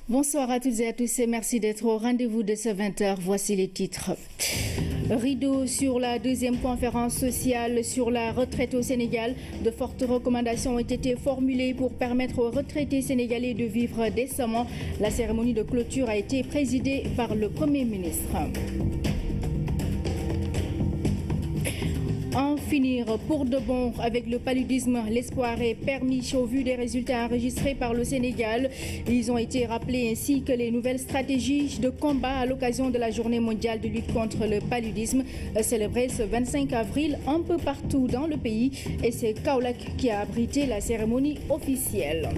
Bonsoir à toutes et à tous et merci d'être au rendez-vous de ce 20h. Voici les titres. Rideau sur la deuxième conférence sociale sur la retraite au Sénégal. De fortes recommandations ont été formulées pour permettre aux retraités sénégalais de vivre décemment. La cérémonie de clôture a été présidée par le Premier ministre. En finir pour de bon avec le paludisme, l'espoir est permis au vu des résultats enregistrés par le Sénégal. Ils ont été rappelés ainsi que les nouvelles stratégies de combat à l'occasion de la journée mondiale de lutte contre le paludisme, célébrée ce 25 avril un peu partout dans le pays. Et c'est Kaolack qui a abrité la cérémonie officielle.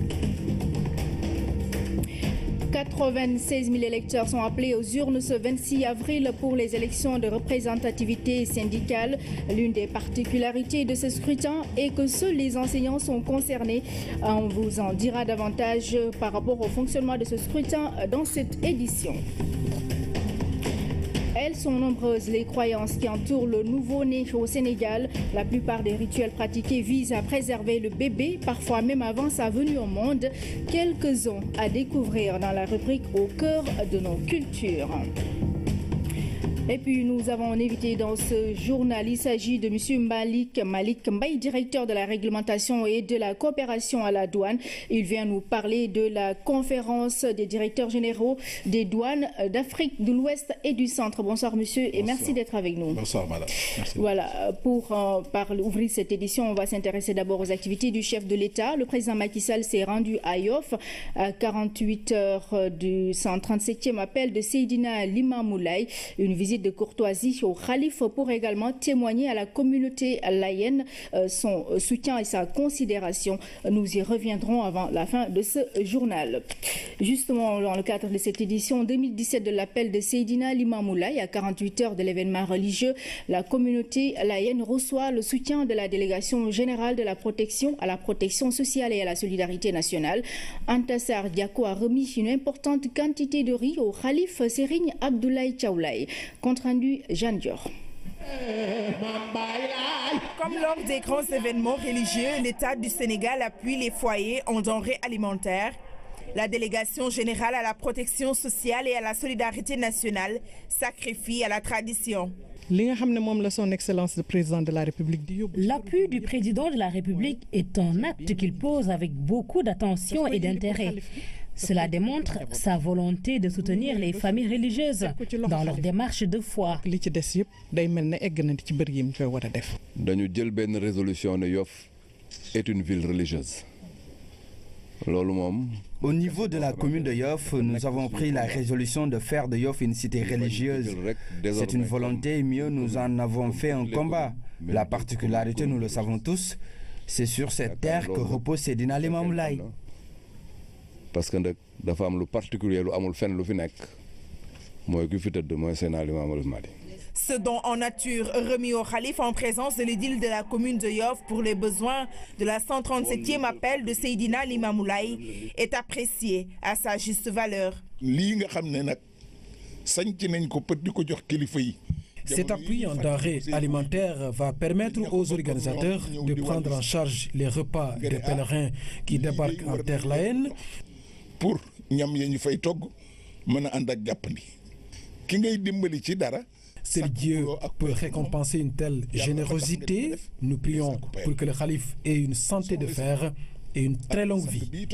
96 000 électeurs sont appelés aux urnes ce 26 avril pour les élections de représentativité syndicale. L'une des particularités de ce scrutin est que seuls les enseignants sont concernés. On vous en dira davantage par rapport au fonctionnement de ce scrutin dans cette édition. Elles sont nombreuses les croyances qui entourent le nouveau-né au Sénégal. La plupart des rituels pratiqués visent à préserver le bébé, parfois même avant sa venue au monde. Quelques-uns à découvrir dans la rubrique Au cœur de nos cultures. Et puis nous avons un invité dans ce journal. Il s'agit de M. Malik Mbaye, directeur de la réglementation et de la coopération à la douane. Il vient nous parler de la conférence des directeurs généraux des douanes d'Afrique de l'Ouest et du Centre. Bonsoir monsieur et merci d'être avec nous. Bonsoir madame. Merci. Voilà, pour ouvrir cette édition, on va s'intéresser d'abord aux activités du chef de l'État. Le président Macky Sall s'est rendu à Yoff à 48 heures du 137e appel de Seydina Limamoulaye. Une visite de courtoisie au Khalif pour également témoigner à la communauté layène son soutien et sa considération. Nous y reviendrons avant la fin de ce journal. Justement, dans le cadre de cette édition 2017 de l'appel de Seydina Limamoulaye, à 48 heures de l'événement religieux, la communauté layène reçoit le soutien de la délégation générale de la protection à la protection sociale et à la solidarité nationale. Antassar Diako a remis une importante quantité de riz au Khalif Serigne Abdoulaye Thiaoulaye. Compte rendu Jeanne Dior. Comme lors des grands événements religieux, l'État du Sénégal appuie les foyers en denrées alimentaires. La délégation générale à la protection sociale et à la solidarité nationale sacrifie à la tradition. Son Excellence le Président de la République. L'appui du Président de la République est un acte qu'il pose avec beaucoup d'attention et d'intérêt. Cela démontre sa volonté de soutenir les familles religieuses dans leur démarche de foi. Résolution de Yoff est une ville religieuse. Au niveau de la commune de Yoff, nous avons pris la résolution de faire de Yoff une cité religieuse. C'est une volonté, mieux nous en avons fait un combat. La particularité, nous le savons tous, c'est sur cette terre que repose Seydina Limamoulaye. Parce que la femme particulière amul fen lu fi nek moy ku fi teud moy Seydina Limamou Laye. Ce don en nature remis au Khalif en présence de l'édile de la commune de Yoff pour les besoins de la 137e appel de Seydina Limamoulaye est apprécié à sa juste valeur. Cet appui en denrées alimentaires va permettre aux organisateurs de prendre en charge les repas des pèlerins qui débarquent en terre layène. Pour ñam yañu fay togg mëna and ak jappandi ki ngay dimbali ci dara. Si Dieu peut récompenser une telle générosité, nous prions pour que le Khalif ait une santé de fer et une très longue vie.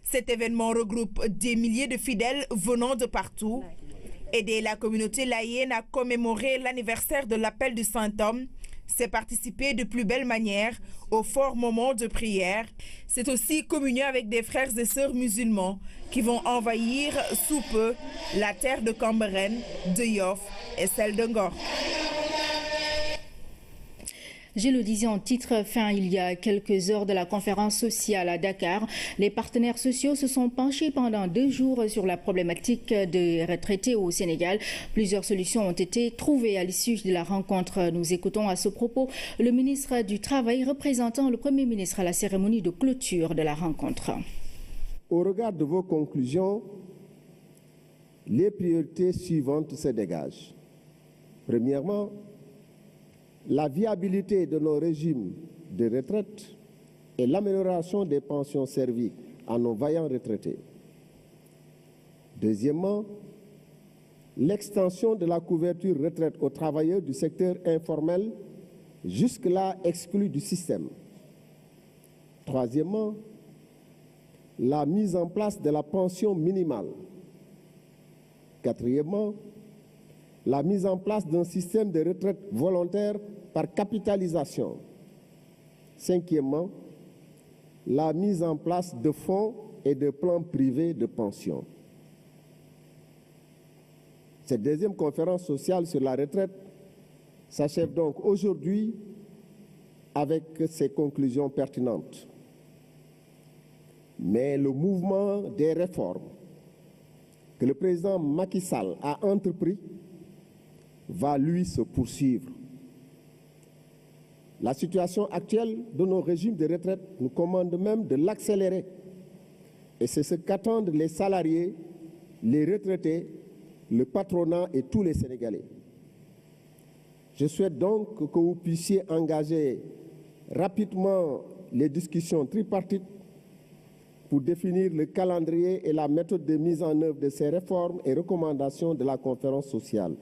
Cet événement regroupe des milliers de fidèles venant de partout. Aider la communauté layène à commémorer l'anniversaire de l'appel du Saint-Homme, c'est participer de plus belle manière au fort moment de prière. C'est aussi communier avec des frères et sœurs musulmans qui vont envahir sous peu la terre de Cambérène, de Yoff et celle de Ngor. Je le disais en titre fin il y a quelques heures de la conférence sociale à Dakar. Les partenaires sociaux se sont penchés pendant 2 jours sur la problématique des retraités au Sénégal. Plusieurs solutions ont été trouvées à l'issue de la rencontre. Nous écoutons à ce propos le ministre du Travail représentant le Premier ministre à la cérémonie de clôture de la rencontre. Au regard de vos conclusions, les priorités suivantes se dégagent. Premièrement, la viabilité de nos régimes de retraite et l'amélioration des pensions servies à nos vaillants retraités. Deuxièmement, l'extension de la couverture retraite aux travailleurs du secteur informel, jusque-là exclus du système. Troisièmement, la mise en place de la pension minimale. Quatrièmement, la mise en place d'un système de retraite volontaire par capitalisation. Cinquièmement, la mise en place de fonds et de plans privés de pension. Cette deuxième conférence sociale sur la retraite s'achève donc aujourd'hui avec ces conclusions pertinentes. Mais le mouvement des réformes que le président Macky Sall a entrepris va, lui, se poursuivre. La situation actuelle de nos régimes de retraite nous commande même de l'accélérer. Et c'est ce qu'attendent les salariés, les retraités, le patronat et tous les Sénégalais. Je souhaite donc que vous puissiez engager rapidement les discussions tripartites pour définir le calendrier et la méthode de mise en œuvre de ces réformes et recommandations de la conférence sociale.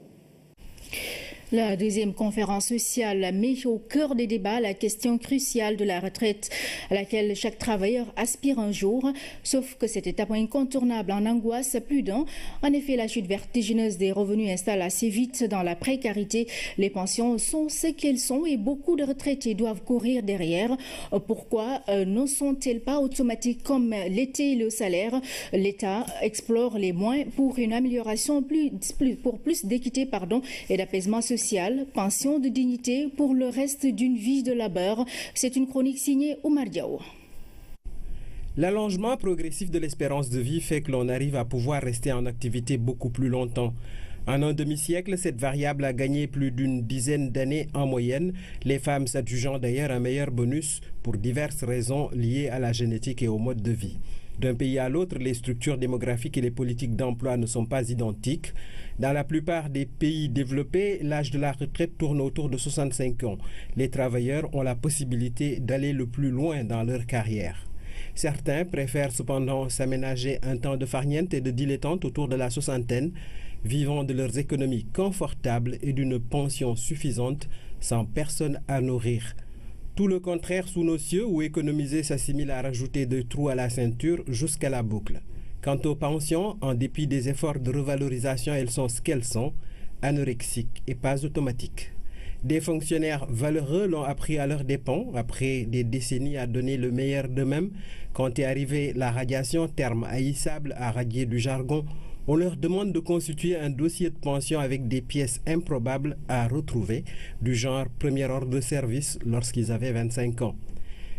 La deuxième conférence sociale met au cœur des débats la question cruciale de la retraite à laquelle chaque travailleur aspire un jour, sauf que cette étape incontournable en angoisse plus d'un. En effet, la chute vertigineuse des revenus installe assez vite dans la précarité. Les pensions sont ce qu'elles sont et beaucoup de retraités doivent courir derrière. Pourquoi ne sont-elles pas automatiques comme l'été et le salaire? L'État explore les moyens pour une amélioration pour plus d'équité et d'apaisement social. Pension de dignité pour le reste d'une vie de labeur. C'est une chronique signée Oumar Diaw. L'allongement progressif de l'espérance de vie fait que l'on arrive à pouvoir rester en activité beaucoup plus longtemps. En un demi-siècle, cette variable a gagné plus d'une dizaine d'années en moyenne, les femmes s'adjugeant d'ailleurs un meilleur bonus pour diverses raisons liées à la génétique et au mode de vie. D'un pays à l'autre, les structures démographiques et les politiques d'emploi ne sont pas identiques. Dans la plupart des pays développés, l'âge de la retraite tourne autour de 65 ans. Les travailleurs ont la possibilité d'aller le plus loin dans leur carrière. Certains préfèrent cependant s'aménager un temps de farniente et de dilettante autour de la soixantaine, vivant de leurs économies confortables et d'une pension suffisante sans personne à nourrir. Tout le contraire sous nos cieux où économiser s'assimile à rajouter des trous à la ceinture jusqu'à la boucle. Quant aux pensions, en dépit des efforts de revalorisation, elles sont ce qu'elles sont, anorexiques et pas automatiques. Des fonctionnaires valeureux l'ont appris à leurs dépens, après des décennies à donner le meilleur d'eux-mêmes. Quand est arrivée la radiation, terme haïssable à radier du jargon, on leur demande de constituer un dossier de pension avec des pièces improbables à retrouver, du genre premier ordre de service lorsqu'ils avaient 25 ans.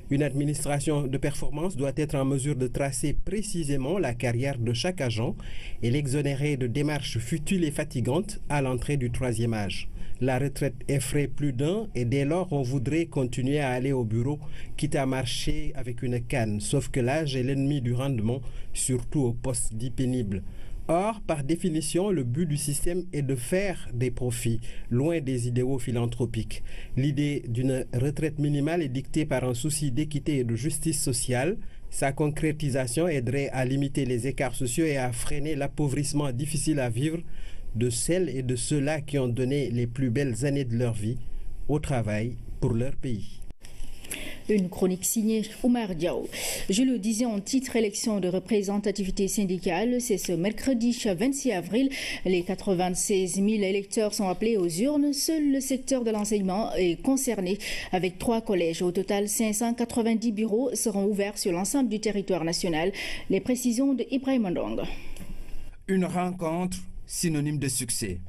Une administration de performance doit être en mesure de tracer précisément la carrière de chaque agent et l'exonérer de démarches futiles et fatigantes à l'entrée du troisième âge. La retraite effraie plus d'un et dès lors on voudrait continuer à aller au bureau, quitte à marcher avec une canne, sauf que l'âge est l'ennemi du rendement, surtout au poste dit pénible. Or, par définition, le but du système est de faire des profits, loin des idéaux philanthropiques. L'idée d'une retraite minimale est dictée par un souci d'équité et de justice sociale. Sa concrétisation aiderait à limiter les écarts sociaux et à freiner l'appauvrissement difficile à vivre de celles et de ceux-là qui ont donné les plus belles années de leur vie au travail pour leur pays. Une chronique signée Oumar Diaw. Je le disais en titre, élection de représentativité syndicale, c'est ce mercredi 26 avril. Les 96 000 électeurs sont appelés aux urnes. Seul le secteur de l'enseignement est concerné avec 3 collèges. Au total, 590 bureaux seront ouverts sur l'ensemble du territoire national. Les précisions de Ibrahim Ndong. Une rencontre synonyme de succès.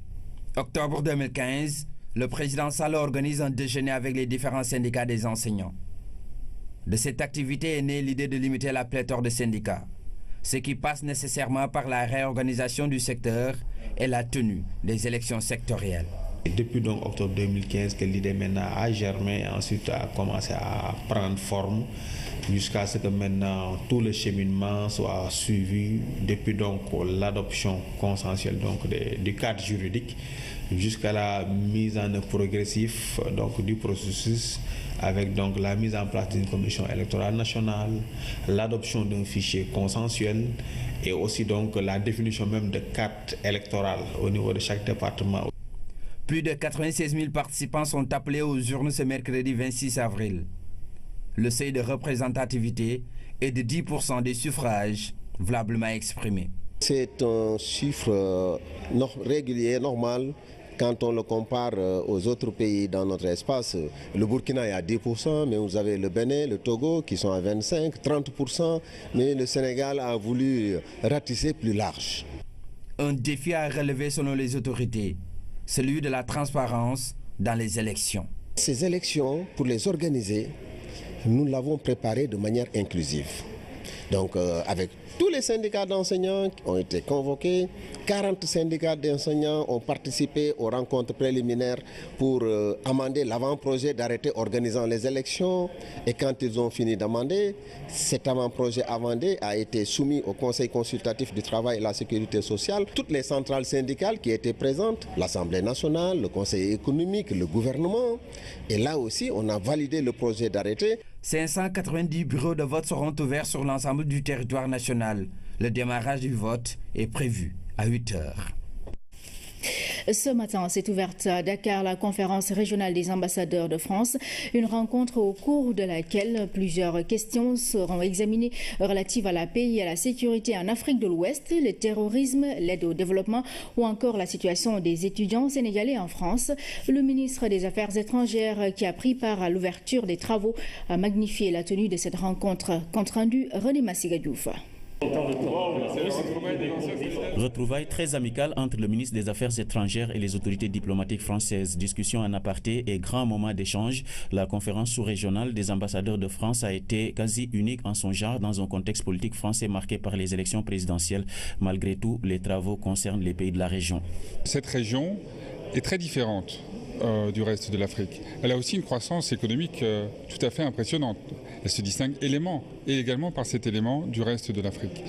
Octobre 2015, le président Sall organise un déjeuner avec les différents syndicats des enseignants. De cette activité est née l'idée de limiter la pléthore de syndicats, ce qui passe nécessairement par la réorganisation du secteur et la tenue des élections sectorielles. Depuis donc octobre 2015 que l'idée maintenant a germé et ensuite a commencé à prendre forme jusqu'à ce que maintenant tout le cheminement soit suivi depuis donc l'adoption consensuelle donc du cadre juridique jusqu'à la mise en œuvre progressive donc, du processus, avec donc la mise en place d'une commission électorale nationale, l'adoption d'un fichier consensuel et aussi donc la définition même de cartes électorales au niveau de chaque département. Plus de 96 000 participants sont appelés aux urnes ce mercredi 26 avril. Le seuil de représentativité est de 10% des suffrages valablement exprimés. C'est un chiffre régulier, normal, quand on le compare aux autres pays dans notre espace. Le Burkina est à 10%, mais vous avez le Bénin, le Togo qui sont à 25%, 30%, mais le Sénégal a voulu ratisser plus large. Un défi à relever selon les autorités, celui de la transparence dans les élections. Ces élections, pour les organiser, nous l'avons préparé de manière inclusive. Donc avec tous les syndicats d'enseignants qui ont été convoqués, 40 syndicats d'enseignants ont participé aux rencontres préliminaires pour amender l'avant-projet d'arrêté organisant les élections. Et quand ils ont fini d'amender, cet avant-projet amendé a été soumis au Conseil consultatif du travail et de la sécurité sociale. Toutes les centrales syndicales qui étaient présentes, l'Assemblée nationale, le Conseil économique, le gouvernement. Et là aussi, on a validé le projet d'arrêté. 590 bureaux de vote seront ouverts sur l'ensemble du territoire national. Le démarrage du vote est prévu à 8 heures. Ce matin, s'est ouverte à Dakar la conférence régionale des ambassadeurs de France, une rencontre au cours de laquelle plusieurs questions seront examinées relatives à la paix et à la sécurité en Afrique de l'Ouest, le terrorisme, l'aide au développement ou encore la situation des étudiants sénégalais en France. Le ministre des Affaires étrangères qui a pris part à l'ouverture des travaux a magnifié la tenue de cette rencontre. Compte rendu, René Massiga-Diouf. Retrouvailles très amicales entre le ministre des Affaires étrangères et les autorités diplomatiques françaises. Discussion en aparté et grand moment d'échange. La conférence sous-régionale des ambassadeurs de France a été quasi unique en son genre dans un contexte politique français marqué par les élections présidentielles. Malgré tout, les travaux concernent les pays de la région. Cette région est très différente du reste de l'Afrique. Elle a aussi une croissance économique tout à fait impressionnante. Elle se distingue également par cet élément du reste de l'Afrique.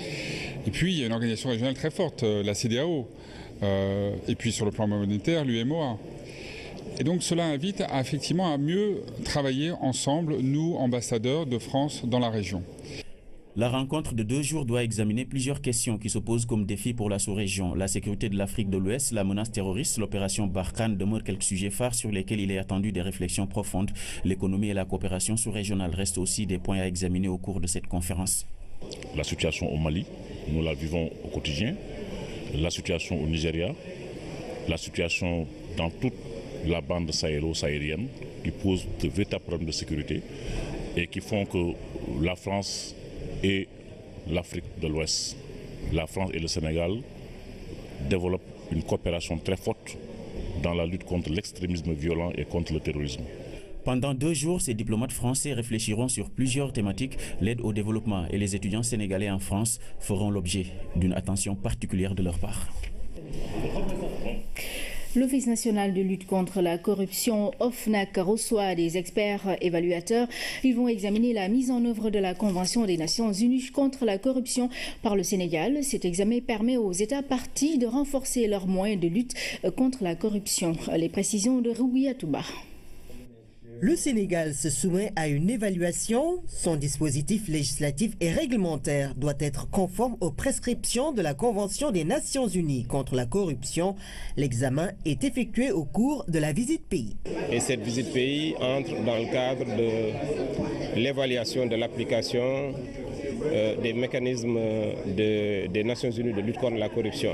Et puis, il y a une organisation régionale très forte, la CEDEAO, et puis sur le plan monétaire, l'UMOA. Et donc cela invite effectivement à mieux travailler ensemble, nous, ambassadeurs de France dans la région. La rencontre de 2 jours doit examiner plusieurs questions qui se posent comme défi pour la sous-région. La sécurité de l'Afrique de l'Ouest, la menace terroriste, l'opération Barkhane demeurent quelques sujets phares sur lesquels il est attendu des réflexions profondes. L'économie et la coopération sous-régionale restent aussi des points à examiner au cours de cette conférence. La situation au Mali, nous la vivons au quotidien. La situation au Nigeria, la situation dans toute la bande sahélo-saharienne qui pose de véritables problèmes de sécurité et qui font que la France et l'Afrique de l'Ouest, la France et le Sénégal développent une coopération très forte dans la lutte contre l'extrémisme violent et contre le terrorisme. Pendant 2 jours, ces diplomates français réfléchiront sur plusieurs thématiques. L'aide au développement et les étudiants sénégalais en France feront l'objet d'une attention particulière de leur part. L'Office national de lutte contre la corruption, OFNAC, reçoit des experts évaluateurs. Ils vont examiner la mise en œuvre de la Convention des Nations Unies contre la corruption par le Sénégal. Cet examen permet aux États parties de renforcer leurs moyens de lutte contre la corruption. Les précisions de Rouya Touba. Le Sénégal se soumet à une évaluation. Son dispositif législatif et réglementaire doit être conforme aux prescriptions de la Convention des Nations Unies contre la corruption. L'examen est effectué au cours de la visite pays. Et cette visite pays entre dans le cadre de l'évaluation de l'application des mécanismes des Nations Unies de lutte contre la corruption.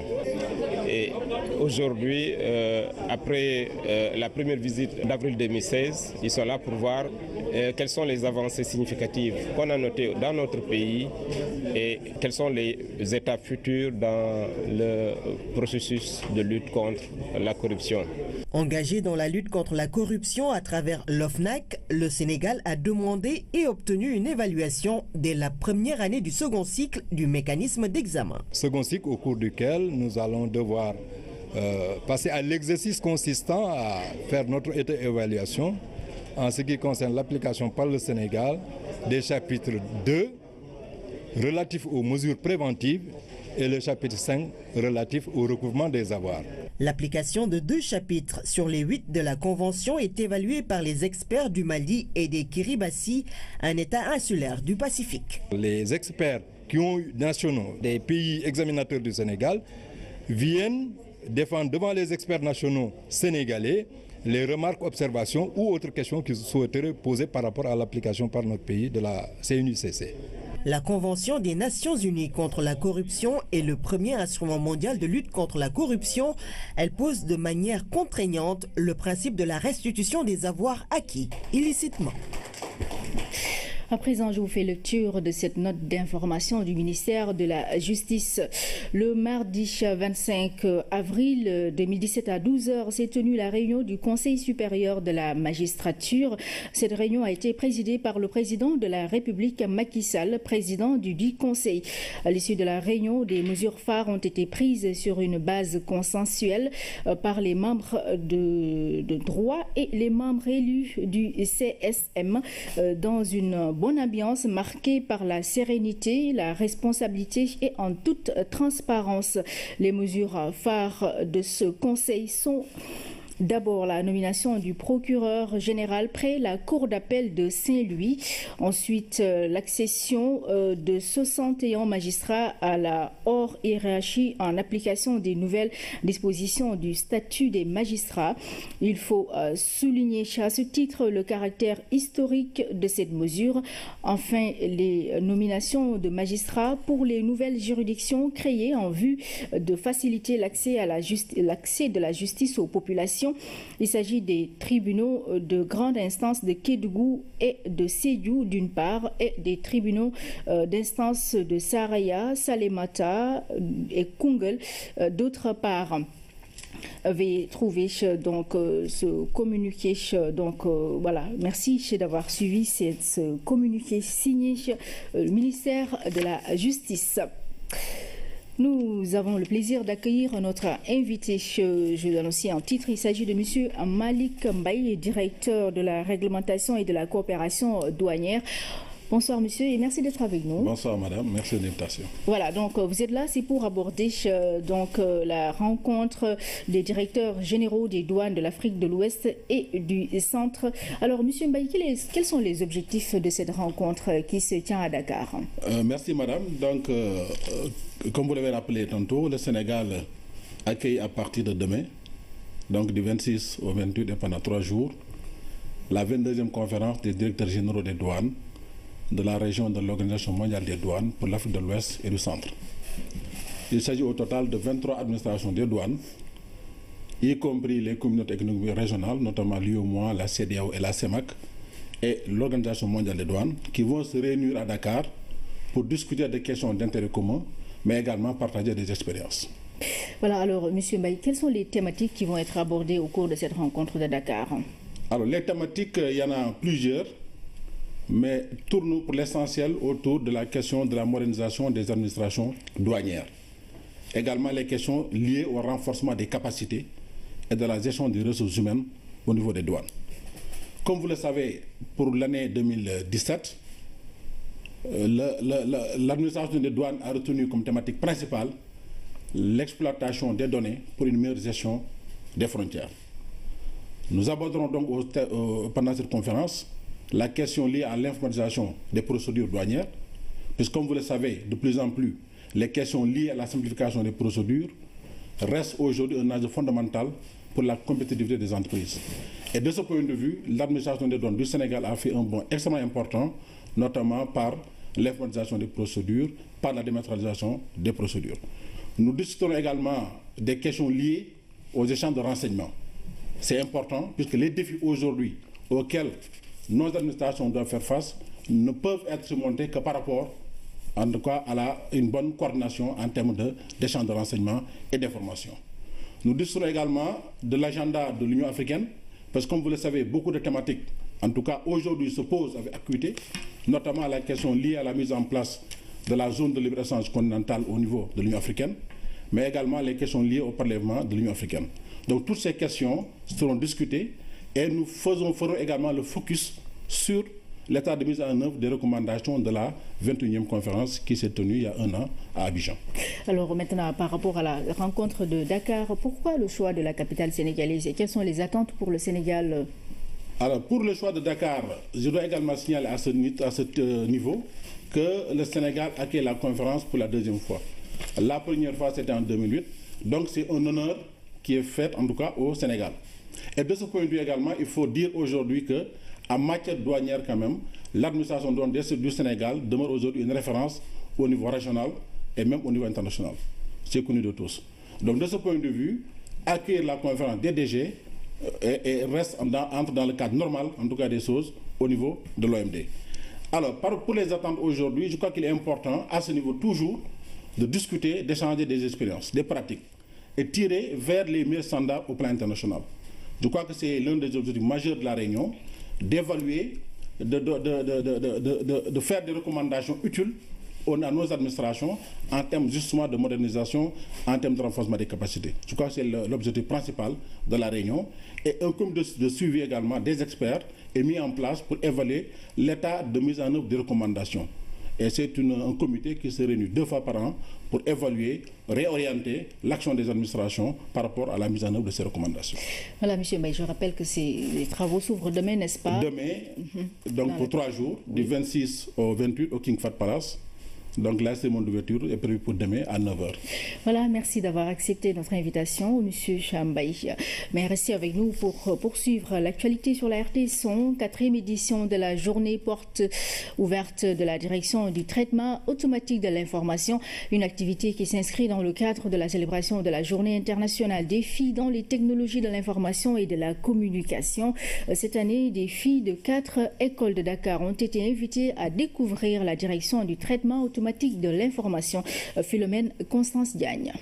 Et aujourd'hui, après la première visite d'avril 2016, ils sont là pour voir quelles sont les avancées significatives qu'on a notées dans notre pays et quelles sont les étapes futures dans le processus de lutte contre la corruption. Engagé dans la lutte contre la corruption à travers l'OFNAC, le Sénégal a demandé et obtenu une évaluation dès la première année du second cycle du mécanisme d'examen. Second cycle au cours duquel nous allons devoir passer à l'exercice consistant à faire notre évaluation en ce qui concerne l'application par le Sénégal des chapitres 2 relatifs aux mesures préventives et le chapitre 5 relatif au recouvrement des avoirs. L'application de 2 chapitres sur les 8 de la Convention est évaluée par les experts du Mali et des Kiribati, un État insulaire du Pacifique. Les experts qui ont eu nationaux des pays examinateurs du Sénégal viennent défendre devant les experts nationaux sénégalais les remarques, observations ou autres questions qu'ils souhaiteraient poser par rapport à l'application par notre pays de la CNUCC. La Convention des Nations Unies contre la corruption est le premier instrument mondial de lutte contre la corruption. Elle pose de manière contraignante le principe de la restitution des avoirs acquis illicitement. À présent, je vous fais lecture de cette note d'information du ministère de la Justice. Le mardi 25 avril 2017 à 12h s'est tenue la réunion du Conseil supérieur de la magistrature. Cette réunion a été présidée par le président de la République, Macky Sall, président du dit Conseil. À l'issue de la réunion, des mesures phares ont été prises sur une base consensuelle par les membres de droit et les membres élus du CSM dans une bonne ambiance marquée par la sérénité, la responsabilité et en toute transparence. Les mesures phares de ce conseil sont d'abord la nomination du procureur général près la Cour d'appel de Saint-Louis. Ensuite, l'accession de 61 magistrats à la hors hiérarchie en application des nouvelles dispositions du statut des magistrats. Il faut souligner à ce titre le caractère historique de cette mesure. Enfin, les nominations de magistrats pour les nouvelles juridictions créées en vue de faciliter l'accès de la justice aux populations. Il s'agit des tribunaux de grande instance de Kédougou et de Sédhiou d'une part et des tribunaux d'instance de Saraya, Salémata et Koungheul d'autre part. Veuillez trouver donc ce communiqué. Donc voilà, merci d'avoir suivi ce communiqué signé le ministère de la Justice. Nous avons le plaisir d'accueillir notre invité. Je donne aussi un titre. Il s'agit de M. Malik Mbaye, directeur de la réglementation et de la coopération douanière. Bonsoir monsieur et merci d'être avec nous. Bonsoir madame, merci de l'invitation. Voilà, donc vous êtes là, c'est pour aborder la rencontre des directeurs généraux des douanes de l'Afrique de l'Ouest et du Centre. Alors monsieur Mbaye, quels sont les objectifs de cette rencontre qui se tient à Dakar? Merci madame. Donc, comme vous l'avez rappelé tantôt, le Sénégal accueille à partir de demain, donc du 26 au 28 et pendant 3 jours, la 22e conférence des directeurs généraux des douanes de la région de l'Organisation mondiale des douanes pour l'Afrique de l'Ouest et du Centre. Il s'agit au total de 23 administrations des douanes, y compris les communautés économiques régionales, notamment l'UEMOA, la CEDEAO et la CEMAC, et l'Organisation mondiale des douanes, qui vont se réunir à Dakar pour discuter des questions d'intérêt commun, mais également partager des expériences. Voilà, alors M. Mbaye, quelles sont les thématiques qui vont être abordées au cours de cette rencontre de Dakar? Alors les thématiques, il y en a plusieurs, mais tournent pour l'essentiel autour de la question de la modernisation des administrations douanières. Également les questions liées au renforcement des capacités et de la gestion des ressources humaines au niveau des douanes. Comme vous le savez, pour l'année 2017, l'administration des douanes a retenu comme thématique principale l'exploitation des données pour une meilleure gestion des frontières. Nous aborderons donc pendant cette conférence la question liée à l'informatisation des procédures douanières, puisque comme vous le savez, de plus en plus, les questions liées à la simplification des procédures restent aujourd'hui un enjeu fondamental pour la compétitivité des entreprises. Et de ce point de vue, l'administration des douanes du Sénégal a fait un bond extrêmement important, notamment par l'informatisation des procédures, par la dématérialisation des procédures. Nous discuterons également des questions liées aux échanges de renseignements. C'est important puisque les défis aujourd'hui auxquels nos administrations doivent faire face ne peuvent être surmontés que par rapport, en tout cas, à une bonne coordination en termes d'échange de renseignements et d'informations. Nous discuterons également de l'agenda de l'Union africaine, parce que comme vous le savez, beaucoup de thématiques, en tout cas aujourd'hui, se posent avec acuité, notamment la question liée à la mise en place de la zone de libre-échange continentale au niveau de l'Union africaine, mais également les questions liées au Parlement de l'Union africaine. Donc toutes ces questions seront discutées et nous ferons également le focus sur l'état de mise en œuvre des recommandations de la 21e conférence qui s'est tenue il y a 1 an à Abidjan. Alors maintenant, par rapport à la rencontre de Dakar, pourquoi le choix de la capitale sénégalaise et quelles sont les attentes pour le Sénégal? Alors pour le choix de Dakar, je dois également signaler à ce niveau que le Sénégal accueille la conférence pour la 2e fois. La première fois c'était en 2008, donc c'est un honneur qui est fait en tout cas au Sénégal. Et de ce point de vue également, il faut dire aujourd'hui que en matière douanière quand même, l'administration douanière du Sénégal demeure aujourd'hui une référence au niveau régional et même au niveau international. C'est connu de tous. Donc de ce point de vue, accueillir la conférence des DG et entre dans le cadre normal, en tout cas des choses, au niveau de l'OMD. Alors pour les attentes aujourd'hui, je crois qu'il est important à ce niveau toujours de discuter, d'échanger des expériences, des pratiques et tirer vers les meilleurs standards au plan international. Je crois que c'est l'un des objectifs majeurs de la réunion, d'évaluer, de faire des recommandations utiles à nos administrations en termes justement de modernisation, en termes de renforcement des capacités. Je crois que c'est l'objectif principal de la réunion. Et un comité de suivi également des experts est mis en place pour évaluer l'état de mise en œuvre des recommandations. Et c'est un comité qui se réunit 2 fois par an pour évaluer, réorienter l'action des administrations par rapport à la mise en œuvre de ces recommandations. Voilà, M. Mbaye, je rappelle que les travaux s'ouvrent demain, n'est-ce pas? Demain, donc pour 3 jours, du 26 au 28 au King Fahd Palace. Donc la cérémonie d'ouverture est prévue pour demain à 9h. Voilà, merci d'avoir accepté notre invitation, M. Chambaye. Mais restez avec nous pour poursuivre l'actualité sur la RT Son. 4e édition de la journée porte ouverte de la direction du traitement automatique de l'information. Une activité qui s'inscrit dans le cadre de la célébration de la journée internationale des filles dans les technologies de l'information et de la communication. Cette année, des filles de 4 écoles de Dakar ont été invitées à découvrir la direction du traitement automatique de l'information. Philomène Constance Diagne.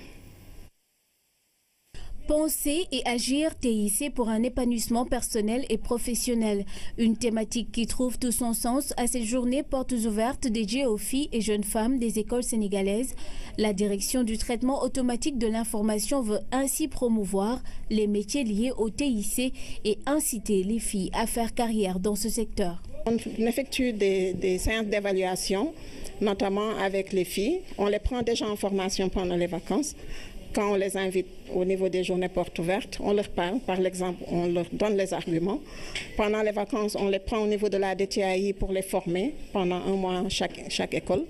Penser et agir TIC pour un épanouissement personnel et professionnel. Une thématique qui trouve tout son sens à cette journée portes ouvertes dédiées aux filles et jeunes femmes des écoles sénégalaises. La direction du traitement automatique de l'information veut ainsi promouvoir les métiers liés au TIC et inciter les filles à faire carrière dans ce secteur. On effectue des séances d'évaluation, notamment avec les filles. On les prend déjà en formation pendant les vacances. Quand on les invite au niveau des journées portes ouvertes, on leur parle, par exemple, on leur donne les arguments. Pendant les vacances, on les prend au niveau de la DTAI pour les former pendant 1 mois chaque école,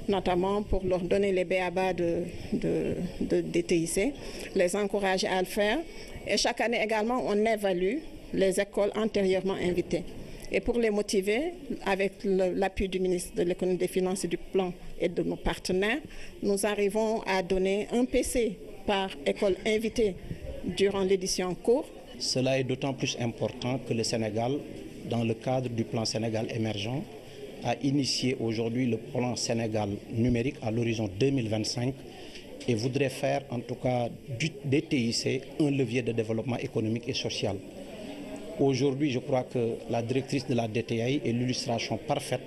notamment pour leur donner les b.a.-ba des TIC, les encourager à le faire. Et chaque année également, on évalue les écoles antérieurement invitées. Et pour les motiver, avec l'appui du ministre de l'Économie, des Finances et du Plan et de nos partenaires, nous arrivons à donner un PC par école invitée durant l'édition en cours. Cela est d'autant plus important que le Sénégal, dans le cadre du plan Sénégal émergent, a initié aujourd'hui le plan Sénégal numérique à l'horizon 2025 et voudrait faire en tout cas des TIC un levier de développement économique et social. Aujourd'hui, je crois que la directrice de la DTAI est l'illustration parfaite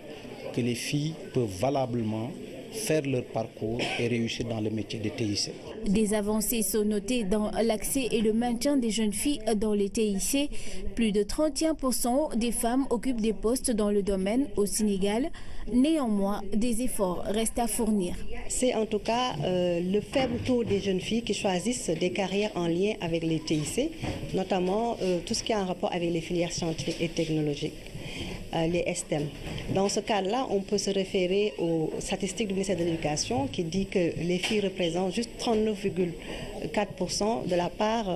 que les filles peuvent valablement faire leur parcours et réussir dans le métier de TIC. Des avancées sont notées dans l'accès et le maintien des jeunes filles dans les TIC. Plus de 31% des femmes occupent des postes dans le domaine au Sénégal. Néanmoins, des efforts restent à fournir. C'est en tout cas le faible taux des jeunes filles qui choisissent des carrières en lien avec les TIC, notamment tout ce qui est en rapport avec les filières scientifiques et technologiques. Les STEM. Dans ce cadre-là, on peut se référer aux statistiques du ministère de l'Éducation qui dit que les filles représentent juste 39,4% de la part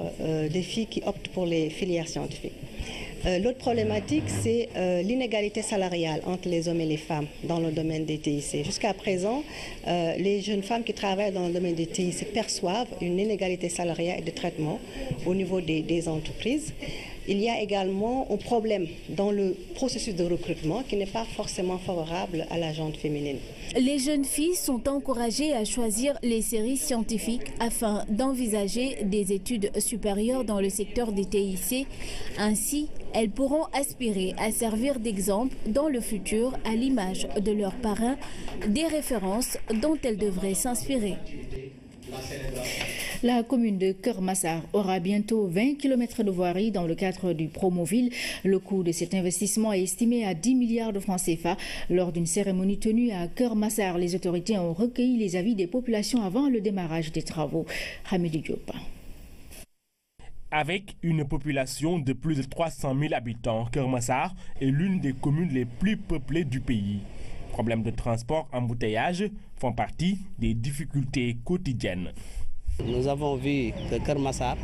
des filles qui optent pour les filières scientifiques. L'autre problématique, c'est l'inégalité salariale entre les hommes et les femmes dans le domaine des TIC. Jusqu'à présent, les jeunes femmes qui travaillent dans le domaine des TIC perçoivent une inégalité salariale et de traitement au niveau des entreprises. Il y a également un problème dans le processus de recrutement qui n'est pas forcément favorable à la gente féminine. Les jeunes filles sont encouragées à choisir les séries scientifiques afin d'envisager des études supérieures dans le secteur des TIC. Ainsi, elles pourront aspirer à servir d'exemple dans le futur à l'image de leurs parrains, des références dont elles devraient s'inspirer. La commune de Kermassar aura bientôt 20 km de voirie dans le cadre du Promoville. Le coût de cet investissement est estimé à 10 milliards de francs CFA. Lors d'une cérémonie tenue à Kermassar, les autorités ont recueilli les avis des populations avant le démarrage des travaux. Hamidou Diop. Avec une population de plus de 300 000 habitants, Kermassar est l'une des communes les plus peuplées du pays. Problèmes de transport, embouteillage font partie des difficultés quotidiennes. Nous avons vu que Kermassar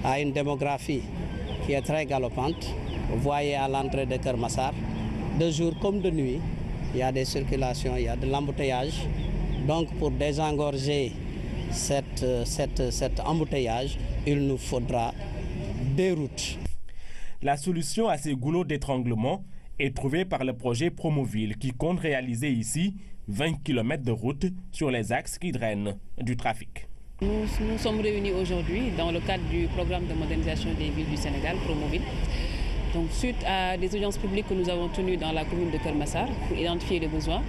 a une démographie qui est très galopante. Vous voyez à l'entrée de Kermassar, de jour comme de nuit, il y a des circulations, il y a de l'embouteillage. Donc pour désengorger cet embouteillage, il nous faudra des routes. La solution à ces goulots d'étranglement est trouvée par le projet Promoville qui compte réaliser ici 20 km de route sur les axes qui drainent du trafic. Nous sommes réunis aujourd'hui dans le cadre du programme de modernisation des villes du Sénégal, Promoville. Donc, suite à des audiences publiques que nous avons tenues dans la commune de Kermassar pour identifier les besoins.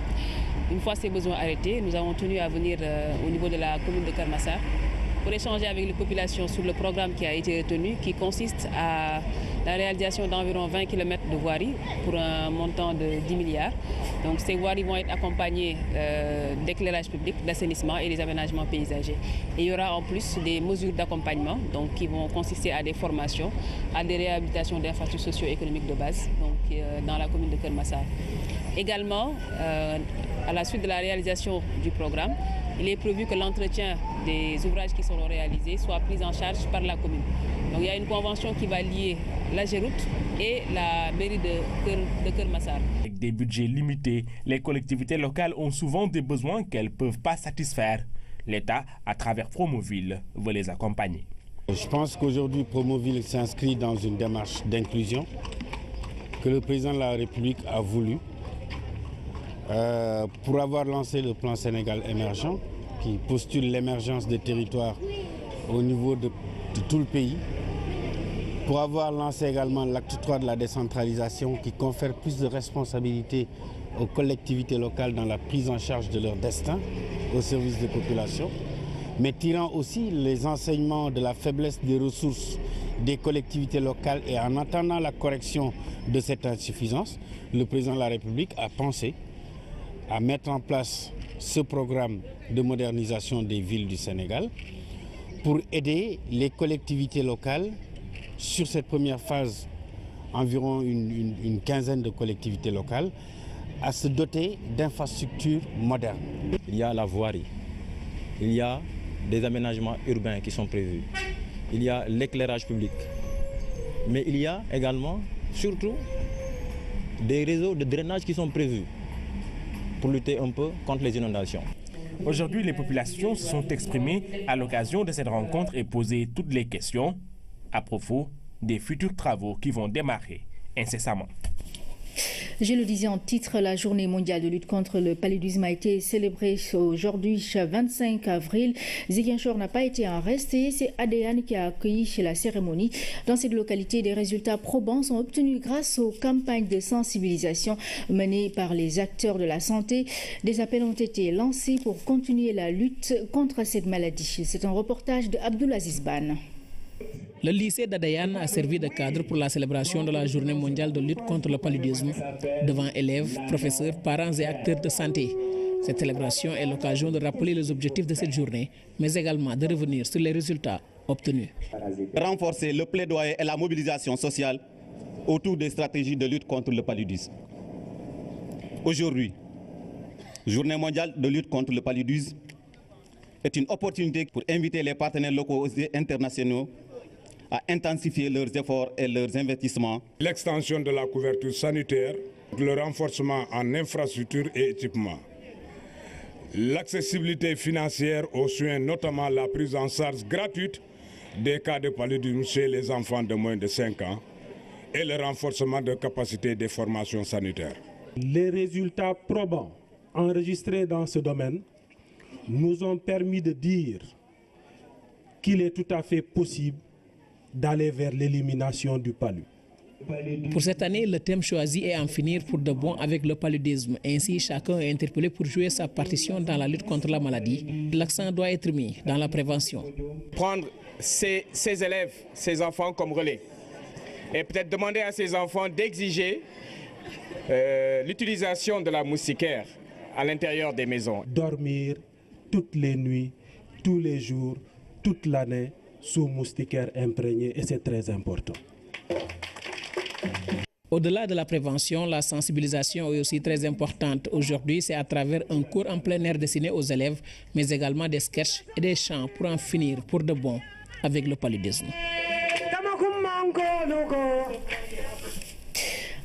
Une fois ces besoins arrêtés, nous avons tenu à venir au niveau de la commune de Kermassar pour échanger avec les populations sur le programme qui a été retenu, qui consiste à la réalisation d'environ 20 km de voiries pour un montant de 10 milliards. Donc ces voiries vont être accompagnées d'éclairage public, d'assainissement et des aménagements paysagers. Et il y aura en plus des mesures d'accompagnement qui vont consister à des formations, à des réhabilitations d'infrastructures socio-économiques de base dans la commune de Kermassar. Également, à la suite de la réalisation du programme, il est prévu que l'entretien des ouvrages qui seront réalisés soit pris en charge par la commune. Donc il y a une convention qui va lier la Géroute et la mairie de Kermassar. Avec des budgets limités, les collectivités locales ont souvent des besoins qu'elles ne peuvent pas satisfaire. L'État, à travers Promoville, veut les accompagner. Je pense qu'aujourd'hui, Promoville s'inscrit dans une démarche d'inclusion que le président de la République a voulu. Pour avoir lancé le plan Sénégal émergent, qui postule l'émergence des territoires au niveau de tout le pays, pour avoir lancé également l'acte 3 de la décentralisation qui confère plus de responsabilités aux collectivités locales dans la prise en charge de leur destin au service des populations, mais tirant aussi les enseignements de la faiblesse des ressources des collectivités locales et en attendant la correction de cette insuffisance, le président de la République a pensé à mettre en place ce programme de modernisation des villes du Sénégal pour aider les collectivités locales sur cette première phase, environ une quinzaine de collectivités locales, à se doter d'infrastructures modernes. Il y a la voirie, il y a des aménagements urbains qui sont prévus, il y a l'éclairage public, mais il y a également, surtout, des réseaux de drainage qui sont prévus pour lutter un peu contre les inondations. Aujourd'hui, les populations se sont exprimées à l'occasion de cette rencontre et posé toutes les questions à propos des futurs travaux qui vont démarrer incessamment. Je le disais en titre, la journée mondiale de lutte contre le paludisme a été célébrée aujourd'hui, 25 avril. Ziguinchor n'a pas été en reste et c'est ADN qui a accueilli la cérémonie. Dans cette localité, des résultats probants sont obtenus grâce aux campagnes de sensibilisation menées par les acteurs de la santé. Des appels ont été lancés pour continuer la lutte contre cette maladie. C'est un reportage de Abdoulaziz Ban. Le lycée d'Adayan a servi de cadre pour la célébration de la journée mondiale de lutte contre le paludisme devant élèves, professeurs, parents et acteurs de santé. Cette célébration est l'occasion de rappeler les objectifs de cette journée, mais également de revenir sur les résultats obtenus. Renforcer le plaidoyer et la mobilisation sociale autour des stratégies de lutte contre le paludisme. Aujourd'hui, journée mondiale de lutte contre le paludisme est une opportunité pour inviter les partenaires locaux et internationaux à intensifier leurs efforts et leurs investissements. L'extension de la couverture sanitaire, le renforcement en infrastructures et équipements, l'accessibilité financière aux soins, notamment la prise en charge gratuite des cas de paludisme chez les enfants de moins de 5 ans et le renforcement de capacités des formations sanitaires. Les résultats probants enregistrés dans ce domaine nous ont permis de dire qu'il est tout à fait possible d'aller vers l'élimination du palu. Pour cette année, le thème choisi est en finir pour de bon avec le paludisme. Ainsi, chacun est interpellé pour jouer sa partition dans la lutte contre la maladie. L'accent doit être mis dans la prévention. Prendre ces élèves, ces enfants comme relais et peut-être demander à ces enfants d'exiger l'utilisation de la moustiquaire à l'intérieur des maisons. Dormir toutes les nuits, tous les jours, toute l'année sous moustiquaire imprégné et c'est très important. Au-delà de la prévention, la sensibilisation est aussi très importante. Aujourd'hui, c'est à travers un cours en plein air destiné aux élèves, mais également des sketchs et des chants pour en finir pour de bon avec le paludisme.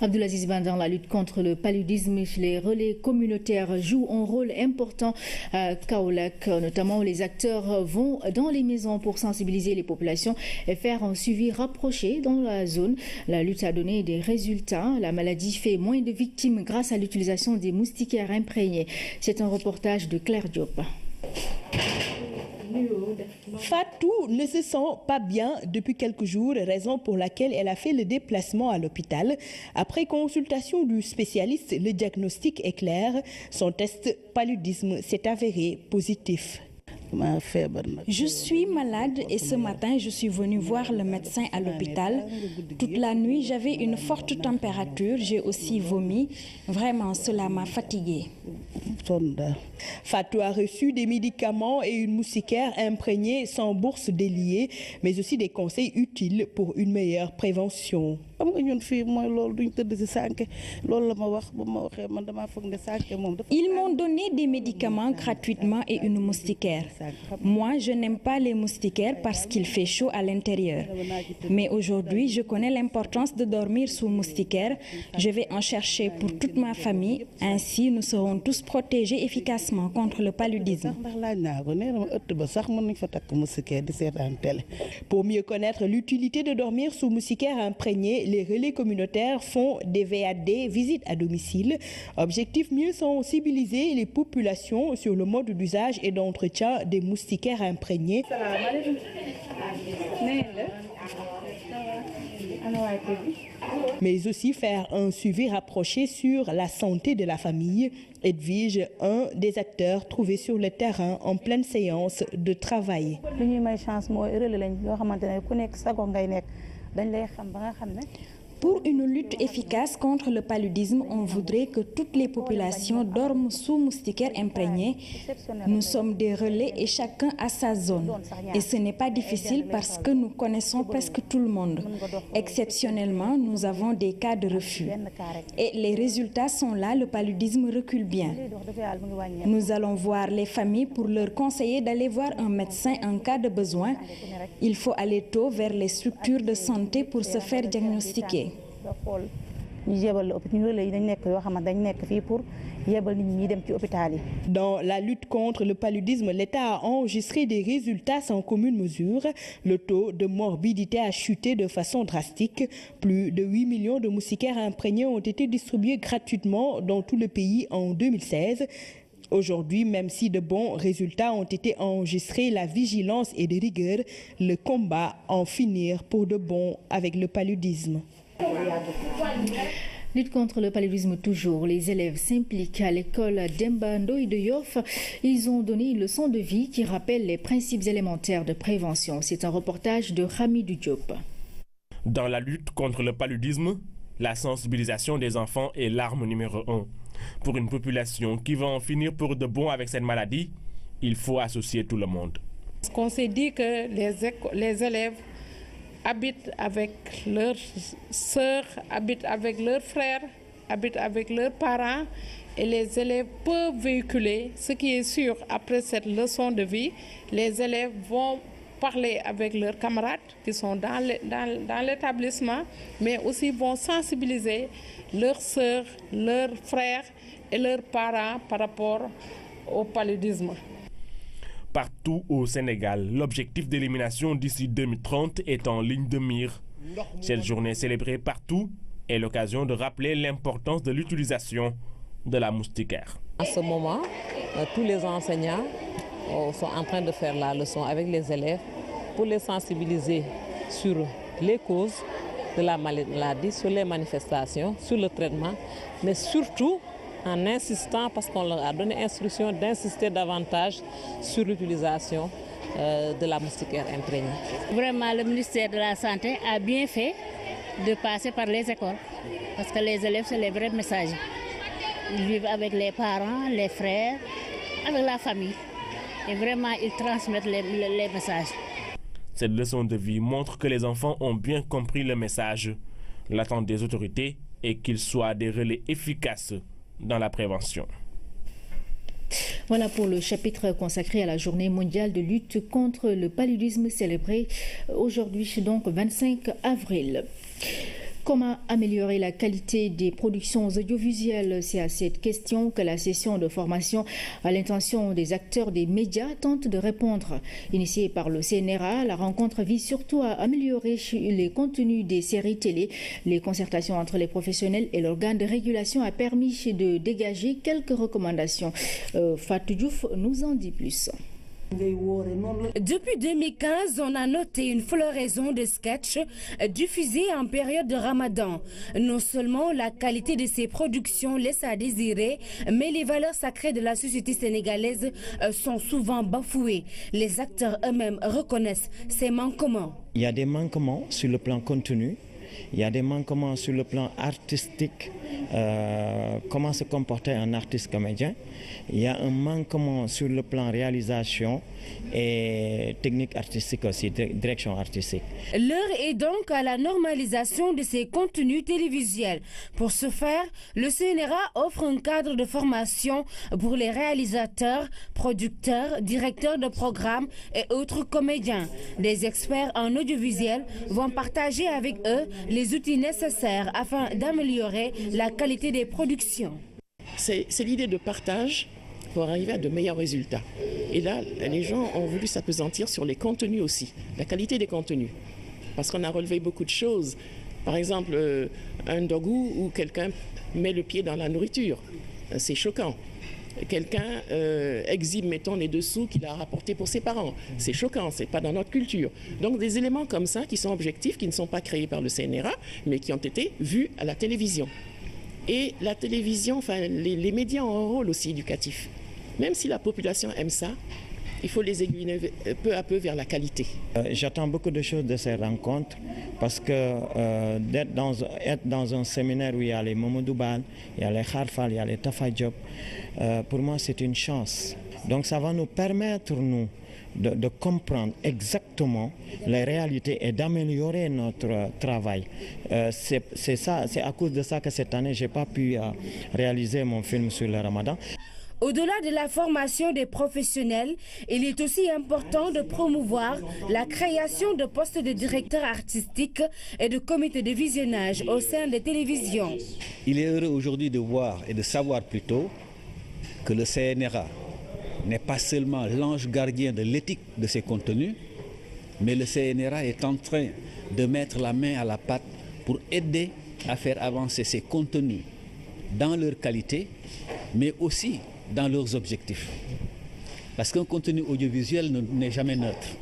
Abdulaziz Ben, dans la lutte contre le paludisme, les relais communautaires jouent un rôle important à Kaolack, notamment où les acteurs vont dans les maisons pour sensibiliser les populations et faire un suivi rapproché dans la zone. La lutte a donné des résultats. La maladie fait moins de victimes grâce à l'utilisation des moustiquaires imprégnés. C'est un reportage de Claire Diop. Fatou ne se sent pas bien depuis quelques jours, raison pour laquelle elle a fait le déplacement à l'hôpital. Après consultation du spécialiste, le diagnostic est clair. Son test paludisme s'est avéré positif. Je suis malade et ce matin, je suis venue voir le médecin à l'hôpital. Toute la nuit, j'avais une forte température. J'ai aussi vomi. Vraiment, cela m'a fatiguée. Fatou a reçu des médicaments et une moustiquaire imprégnée sans bourse déliée, mais aussi des conseils utiles pour une meilleure prévention. Ils m'ont donné des médicaments gratuitement et une moustiquaire. Moi, je n'aime pas les moustiquaires parce qu'il fait chaud à l'intérieur. Mais aujourd'hui, je connais l'importance de dormir sous moustiquaire. Je vais en chercher pour toute ma famille. Ainsi, nous serons tous protégés efficacement contre le paludisme. Pour mieux connaître l'utilité de dormir sous moustiquaire imprégné, les relais communautaires font des VAD, visites à domicile. Objectif, mieux sensibiliser les populations sur le mode d'usage et d'entretien des moustiquaires imprégnés. Mais aussi faire un suivi rapproché sur la santé de la famille. Edwige, un des acteurs trouvés sur le terrain en pleine séance de travail. Pour une lutte efficace contre le paludisme, on voudrait que toutes les populations dorment sous moustiquaires imprégnés. Nous sommes des relais et chacun a sa zone. Et ce n'est pas difficile parce que nous connaissons presque tout le monde. Exceptionnellement, nous avons des cas de refus. Et les résultats sont là, le paludisme recule bien. Nous allons voir les familles pour leur conseiller d'aller voir un médecin en cas de besoin. Il faut aller tôt vers les structures de santé pour se faire diagnostiquer. Dans la lutte contre le paludisme, l'État a enregistré des résultats sans commune mesure. Le taux de morbidité a chuté de façon drastique. Plus de 8 millions de moustiquaires imprégnés ont été distribués gratuitement dans tout le pays en 2016. Aujourd'hui, même si de bons résultats ont été enregistrés, la vigilance est de rigueur. Le combat en finir pour de bon avec le paludisme. Lutte contre le paludisme toujours. Les élèves s'impliquent à l'école d'Emba Ndoye de Yoff. Ils ont donné une leçon de vie qui rappelle les principes élémentaires de prévention. C'est un reportage de Hamidou Diop. Dans la lutte contre le paludisme, la sensibilisation des enfants est l'arme numéro 1. Pour une population qui va en finir pour de bon avec cette maladie, il faut associer tout le monde. On s'est dit que les élèves habitent avec leurs sœurs, habitent avec leurs frères, habitent avec leurs parents et les élèves peuvent véhiculer. Ce qui est sûr, après cette leçon de vie, les élèves vont parler avec leurs camarades qui sont dans l'établissement, mais aussi vont sensibiliser leurs sœurs, leurs frères et leurs parents par rapport au paludisme. Partout au Sénégal, l'objectif d'élimination d'ici 2030 est en ligne de mire. Cette journée célébrée partout est l'occasion de rappeler l'importance de l'utilisation de la moustiquaire. En ce moment, tous les enseignants sont en train de faire la leçon avec les élèves pour les sensibiliser sur les causes de la maladie, sur les manifestations, sur le traitement, mais surtout en insistant, parce qu'on leur a donné instruction d'insister davantage sur l'utilisation de la moustiquaire imprégnée. Vraiment, le ministère de la Santé a bien fait de passer par les écoles, parce que les élèves, c'est les vrais messagers. Ils vivent avec les parents, les frères, avec la famille. Et vraiment, ils transmettent les messages. Cette leçon de vie montre que les enfants ont bien compris le message. L'attente des autorités est qu'ils soient des relais efficaces dans la prévention. Voilà pour le chapitre consacré à la journée mondiale de lutte contre le paludisme célébrée aujourd'hui, donc 25 avril. Comment améliorer la qualité des productions audiovisuelles? C'est à cette question que la session de formation à l'intention des acteurs des médias tente de répondre. Initiée par le CNRA, la rencontre vise surtout à améliorer les contenus des séries télé. Les concertations entre les professionnels et l'organe de régulation a permis de dégager quelques recommandations. Fatou Diouf nous en dit plus. Depuis 2015, on a noté une floraison de sketchs diffusés en période de Ramadan. Non seulement la qualité de ces productions laisse à désirer, mais les valeurs sacrées de la société sénégalaise sont souvent bafouées. Les acteurs eux-mêmes reconnaissent ces manquements. Il y a des manquements sur le plan contenu. Il y a des manquements sur le plan artistique, comment se comporter un artiste comédien. Il y a un manquement sur le plan réalisation et technique artistique aussi, direction artistique. L'heure est donc à la normalisation de ces contenus télévisuels. Pour ce faire, le CNRA offre un cadre de formation pour les réalisateurs, producteurs, directeurs de programmes et autres comédiens. Des experts en audiovisuel vont partager avec eux les outils nécessaires afin d'améliorer la qualité des productions. C'est l'idée de partage pour arriver à de meilleurs résultats. Et là, les gens ont voulu s'appesantir sur les contenus aussi, la qualité des contenus. Parce qu'on a relevé beaucoup de choses. Par exemple, un ndogou où quelqu'un met le pied dans la nourriture. C'est choquant. Quelqu'un exhibe, mettons, les dessous qu'il a rapportés pour ses parents. C'est choquant, c'est pas dans notre culture. Donc des éléments comme ça qui sont objectifs, qui ne sont pas créés par le CNRA, mais qui ont été vus à la télévision. Et la télévision, enfin les médias ont un rôle aussi éducatif. Même si la population aime ça, il faut les aiguiller peu à peu vers la qualité. J'attends beaucoup de choses de ces rencontres parce que être dans un séminaire où il y a les Mamadou Bal, il y a les Kharfal, il y a les Tafa Diop, pour moi c'est une chance. Donc ça va nous permettre, nous, de comprendre exactement les réalités et d'améliorer notre travail. C'est à cause de ça que cette année, je n'ai pas pu réaliser mon film sur le Ramadan. Au-delà de la formation des professionnels, il est aussi important de promouvoir la création de postes de directeurs artistiques et de comités de visionnage au sein des télévisions. Il est heureux aujourd'hui de voir et de savoir plutôt que le CNRA n'est pas seulement l'ange gardien de l'éthique de ses contenus, mais le CNRA est en train de mettre la main à la pâte pour aider à faire avancer ces contenus dans leur qualité, mais aussi dans leurs objectifs. Parce qu'un contenu audiovisuel n'est jamais neutre.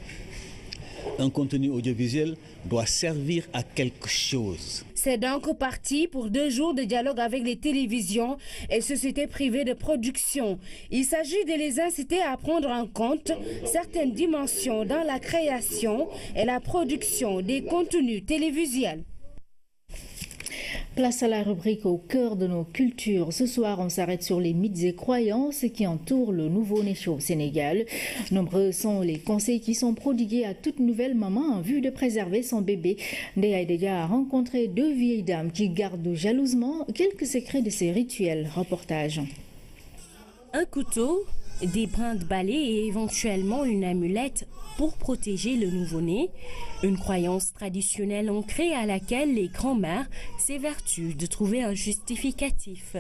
Un contenu audiovisuel doit servir à quelque chose. C'est donc parti pour 2 jours de dialogue avec les télévisions et sociétés privées de production. Il s'agit de les inciter à prendre en compte certaines dimensions dans la création et la production des contenus télévisuels. Place à la rubrique au cœur de nos cultures. Ce soir, on s'arrête sur les mythes et croyances qui entourent le nouveau-né au Sénégal. Nombreux sont les conseils qui sont prodigués à toute nouvelle maman en vue de préserver son bébé. Ndeye Aïdega a rencontré 2 vieilles dames qui gardent jalousement quelques secrets de ces rituels. Reportage. Un couteau, des brins de balai et éventuellement une amulette pour protéger le nouveau-né. Une croyance traditionnelle ancrée à laquelle les grands-mères s'évertuent de trouver un justificatif.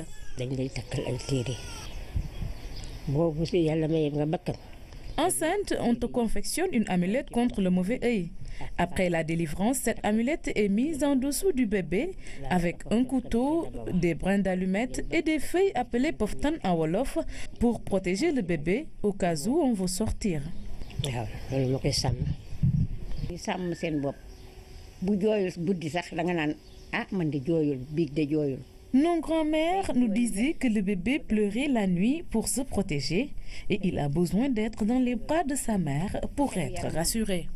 Enceinte, on te confectionne une amulette contre le mauvais œil. Après la délivrance, cette amulette est mise en dessous du bébé avec un couteau, des brins d'allumettes et des feuilles appelées poftan en wolof pour protéger le bébé au cas où on veut sortir. Nos grands-mères nous disaient que le bébé pleurait la nuit pour se protéger et il a besoin d'être dans les bras de sa mère pour être rassuré.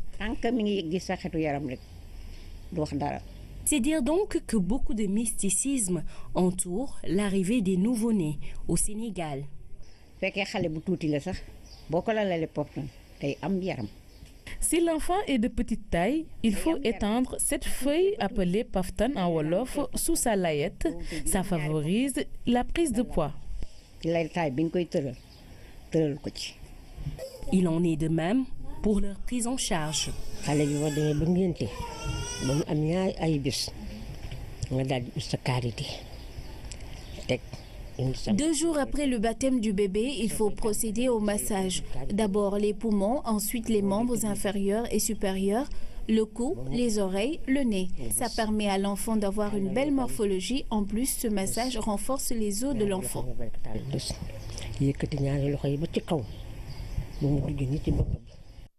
C'est dire donc que beaucoup de mysticisme entoure l'arrivée des nouveau-nés au Sénégal. Si l'enfant est de petite taille, il faut étendre cette feuille appelée paftan en wolof sous sa layette. Ça favorise la prise de poids. Il en est de même pour leur prise en charge. 2 jours après le baptême du bébé, il faut procéder au massage. D'abord les poumons, ensuite les membres inférieurs et supérieurs, le cou, les oreilles, le nez. Ça permet à l'enfant d'avoir une belle morphologie. En plus, ce massage renforce les os de l'enfant.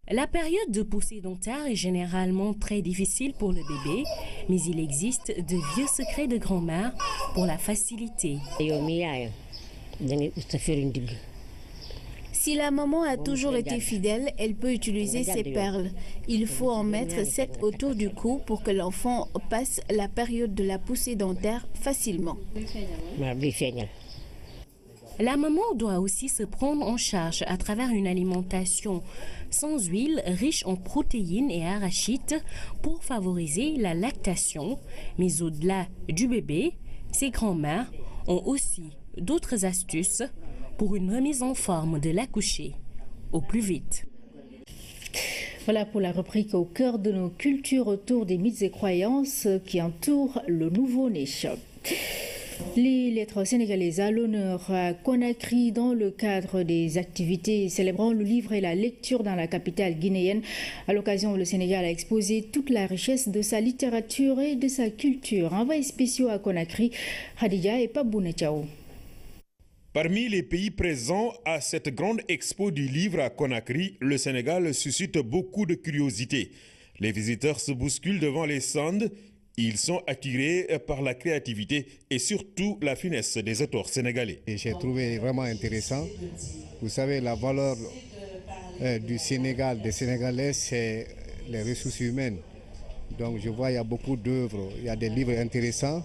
La période de poussée dentaire est généralement très difficile pour le bébé, mais il existe de vieux secrets de grand-mère pour la faciliter. Si la maman a toujours été fidèle, elle peut utiliser ses perles. Il faut en mettre 7 autour du cou pour que l'enfant passe la période de la poussée dentaire facilement. La maman doit aussi se prendre en charge à travers une alimentation sans huile, riche en protéines et arachides pour favoriser la lactation. Mais au-delà du bébé, ses grands-mères ont aussi d'autres astuces pour une remise en forme de l'accouché au plus vite. Voilà pour la rubrique au cœur de nos cultures autour des mythes et croyances qui entourent le nouveau-né. Les lettres sénégalaises à l'honneur à Conakry dans le cadre des activités célébrant le livre et la lecture dans la capitale guinéenne. À l'occasion, le Sénégal a exposé toute la richesse de sa littérature et de sa culture. Envoyés spéciaux à Conakry, Khadija et Paboune Tchao. Parmi les pays présents à cette grande expo du livre à Conakry, le Sénégal suscite beaucoup de curiosité. Les visiteurs se bousculent devant les stands. Ils sont attirés par la créativité et surtout la finesse des auteurs sénégalais. J'ai trouvé vraiment intéressant. Vous savez, la valeur du Sénégal, des Sénégalais, c'est les ressources humaines. Donc je vois, il y a beaucoup d'œuvres, il y a des livres intéressants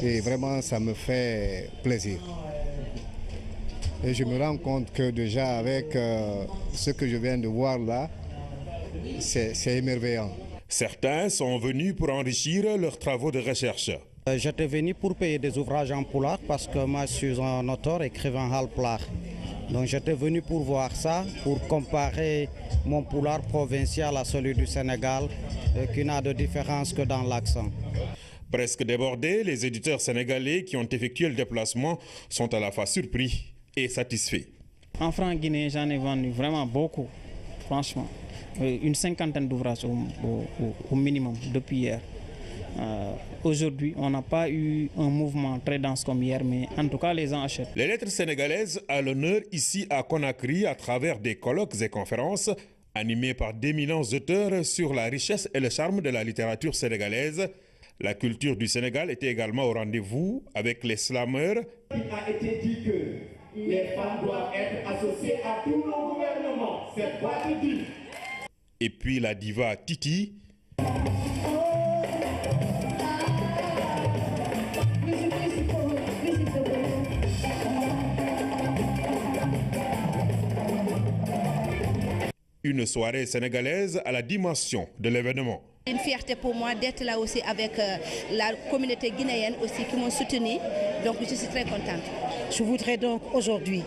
et vraiment ça me fait plaisir. Et je me rends compte que déjà avec ce que je viens de voir là, c'est émerveillant. Certains sont venus pour enrichir leurs travaux de recherche. J'étais venu pour payer des ouvrages en pulaar parce que moi je suis un auteur écrivain halpulaar. Donc j'étais venu pour voir ça, pour comparer mon pulaar provincial à celui du Sénégal, qui n'a de différence que dans l'accent. Presque débordés, les éditeurs sénégalais qui ont effectué le déplacement sont à la fois surpris et satisfaits. En francs guinéens, j'en ai vendu vraiment beaucoup, franchement. Une 50aine d'ouvrages au minimum depuis hier. Aujourd'hui, on n'a pas eu un mouvement très dense comme hier, mais en tout cas, les gens achètent. Les lettres sénégalaises à l'honneur ici à Conakry à travers des colloques et conférences animés par d'éminents auteurs sur la richesse et le charme de la littérature sénégalaise. La culture du Sénégal était également au rendez-vous avec les slameurs. Il a été dit que les femmes doivent être associées à tous nos gouvernements. C'est pas dit. Et puis la diva Titi. Une soirée sénégalaise à la dimension de l'événement. Une fierté pour moi d'être là aussi avec la communauté guinéenne aussi qui m'ont soutenu. Donc je suis très contente. Je voudrais donc aujourd'hui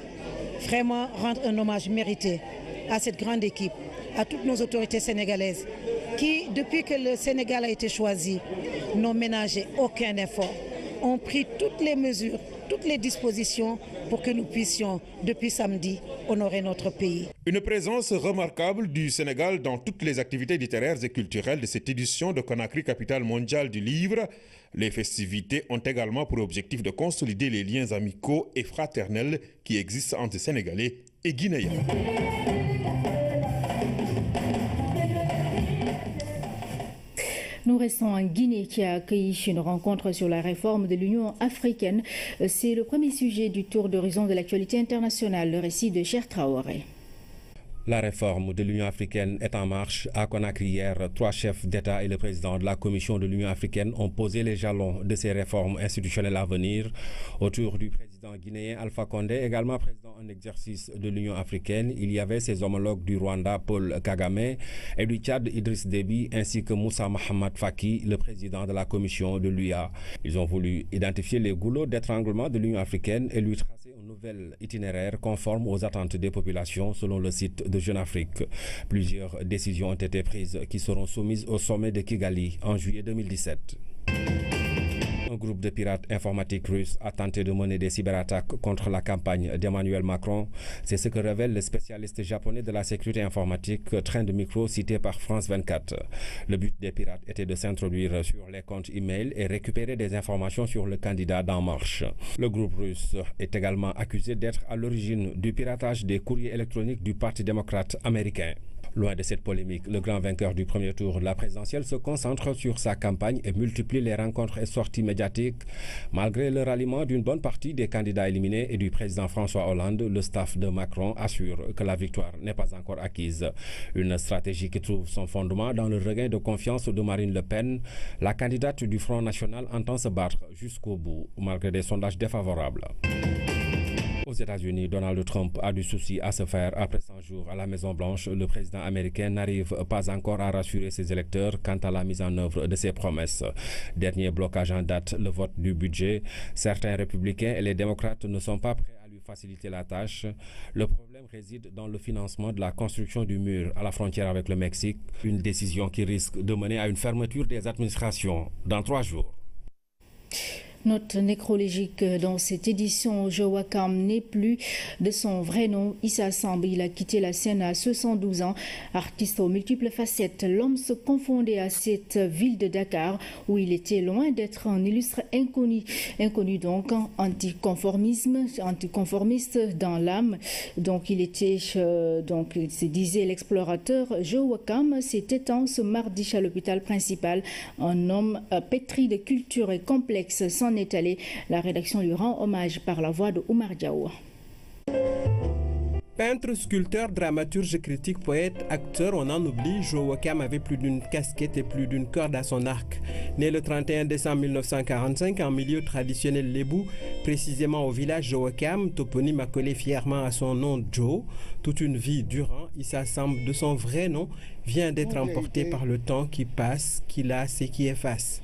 vraiment rendre un hommage mérité à cette grande équipe, à toutes nos autorités sénégalaises qui, depuis que le Sénégal a été choisi, n'ont ménagé aucun effort, ont pris toutes les mesures, toutes les dispositions pour que nous puissions, depuis samedi, honorer notre pays. Une présence remarquable du Sénégal dans toutes les activités littéraires et culturelles de cette édition de Conakry, capitale mondiale du livre. Les festivités ont également pour objectif de consolider les liens amicaux et fraternels qui existent entre Sénégalais et Guinéens. Nous Nous restons en Guinée qui a accueilli une rencontre sur la réforme de l'Union africaine. C'est le premier sujet du tour d'horizon de l'actualité internationale, le récit de Cheikh Traoré. La réforme de l'Union africaine est en marche. À Conakry hier, 3 chefs d'État et le président de la Commission de l'Union africaine ont posé les jalons de ces réformes institutionnelles à venir. Autour du président guinéen Alpha Condé, également président en exercice de l'Union africaine, il y avait ses homologues du Rwanda, Paul Kagame, et du Tchad, Idriss Déby, ainsi que Moussa Mahamat Faki, le président de la Commission de l'UA. Ils ont voulu identifier les goulots d'étranglement de l'Union africaine et lui tracer un nouvel itinéraire conforme aux attentes des populations, selon le site de Jeune Afrique. Plusieurs décisions ont été prises qui seront soumises au sommet de Kigali en juillet 2017. Un groupe de pirates informatiques russes a tenté de mener des cyberattaques contre la campagne d'Emmanuel Macron. C'est ce que révèle le spécialiste japonais de la sécurité informatique, Train de Micro, cité par France 24. Le but des pirates était de s'introduire sur les comptes e-mail et récupérer des informations sur le candidat d'En Marche. Le groupe russe est également accusé d'être à l'origine du piratage des courriers électroniques du Parti démocrate américain. Loin de cette polémique, le grand vainqueur du premier tour de la présidentielle se concentre sur sa campagne et multiplie les rencontres et sorties médiatiques. Malgré le ralliement d'une bonne partie des candidats éliminés et du président François Hollande, le staff de Macron assure que la victoire n'est pas encore acquise. Une stratégie qui trouve son fondement dans le regain de confiance de Marine Le Pen. La candidate du Front National entend se battre jusqu'au bout, malgré des sondages défavorables. Aux États-Unis, Donald Trump a du souci à se faire après 100 jours à la Maison-Blanche. Le président américain n'arrive pas encore à rassurer ses électeurs quant à la mise en œuvre de ses promesses. Dernier blocage en date, le vote du budget. Certains républicains et les démocrates ne sont pas prêts à lui faciliter la tâche. Le problème réside dans le financement de la construction du mur à la frontière avec le Mexique. Une décision qui risque de mener à une fermeture des administrations dans 3 jours. Note nécrologique dans cette édition, Joe Wakam n'est plus de son vrai nom. Issa Samb, il a quitté la scène à 72 ans. Artiste aux multiples facettes, l'homme se confondait à cette ville de Dakar où il était loin d'être un illustre inconnu. Inconnu donc, anticonformiste dans l'âme. Donc il était, se disait l'explorateur Joe Wakam, s'était en ce mardi à l'hôpital principal. Un homme pétri de culture et complexe s'en est allé. La rédaction lui rend hommage par la voix de Oumar Diaw. Peintre, sculpteur, dramaturge, critique, poète, acteur, on en oublie, Joe Wakam avait plus d'une casquette et plus d'une corde à son arc. Né le 31 décembre 1945 en milieu traditionnel lébou, précisément au village Joe Wakam, toponyme accolé fièrement à son nom Joe, toute une vie durant, Issa Samb, de son vrai nom, vient d'être emporté par le temps qui passe, qui lasse et qui efface.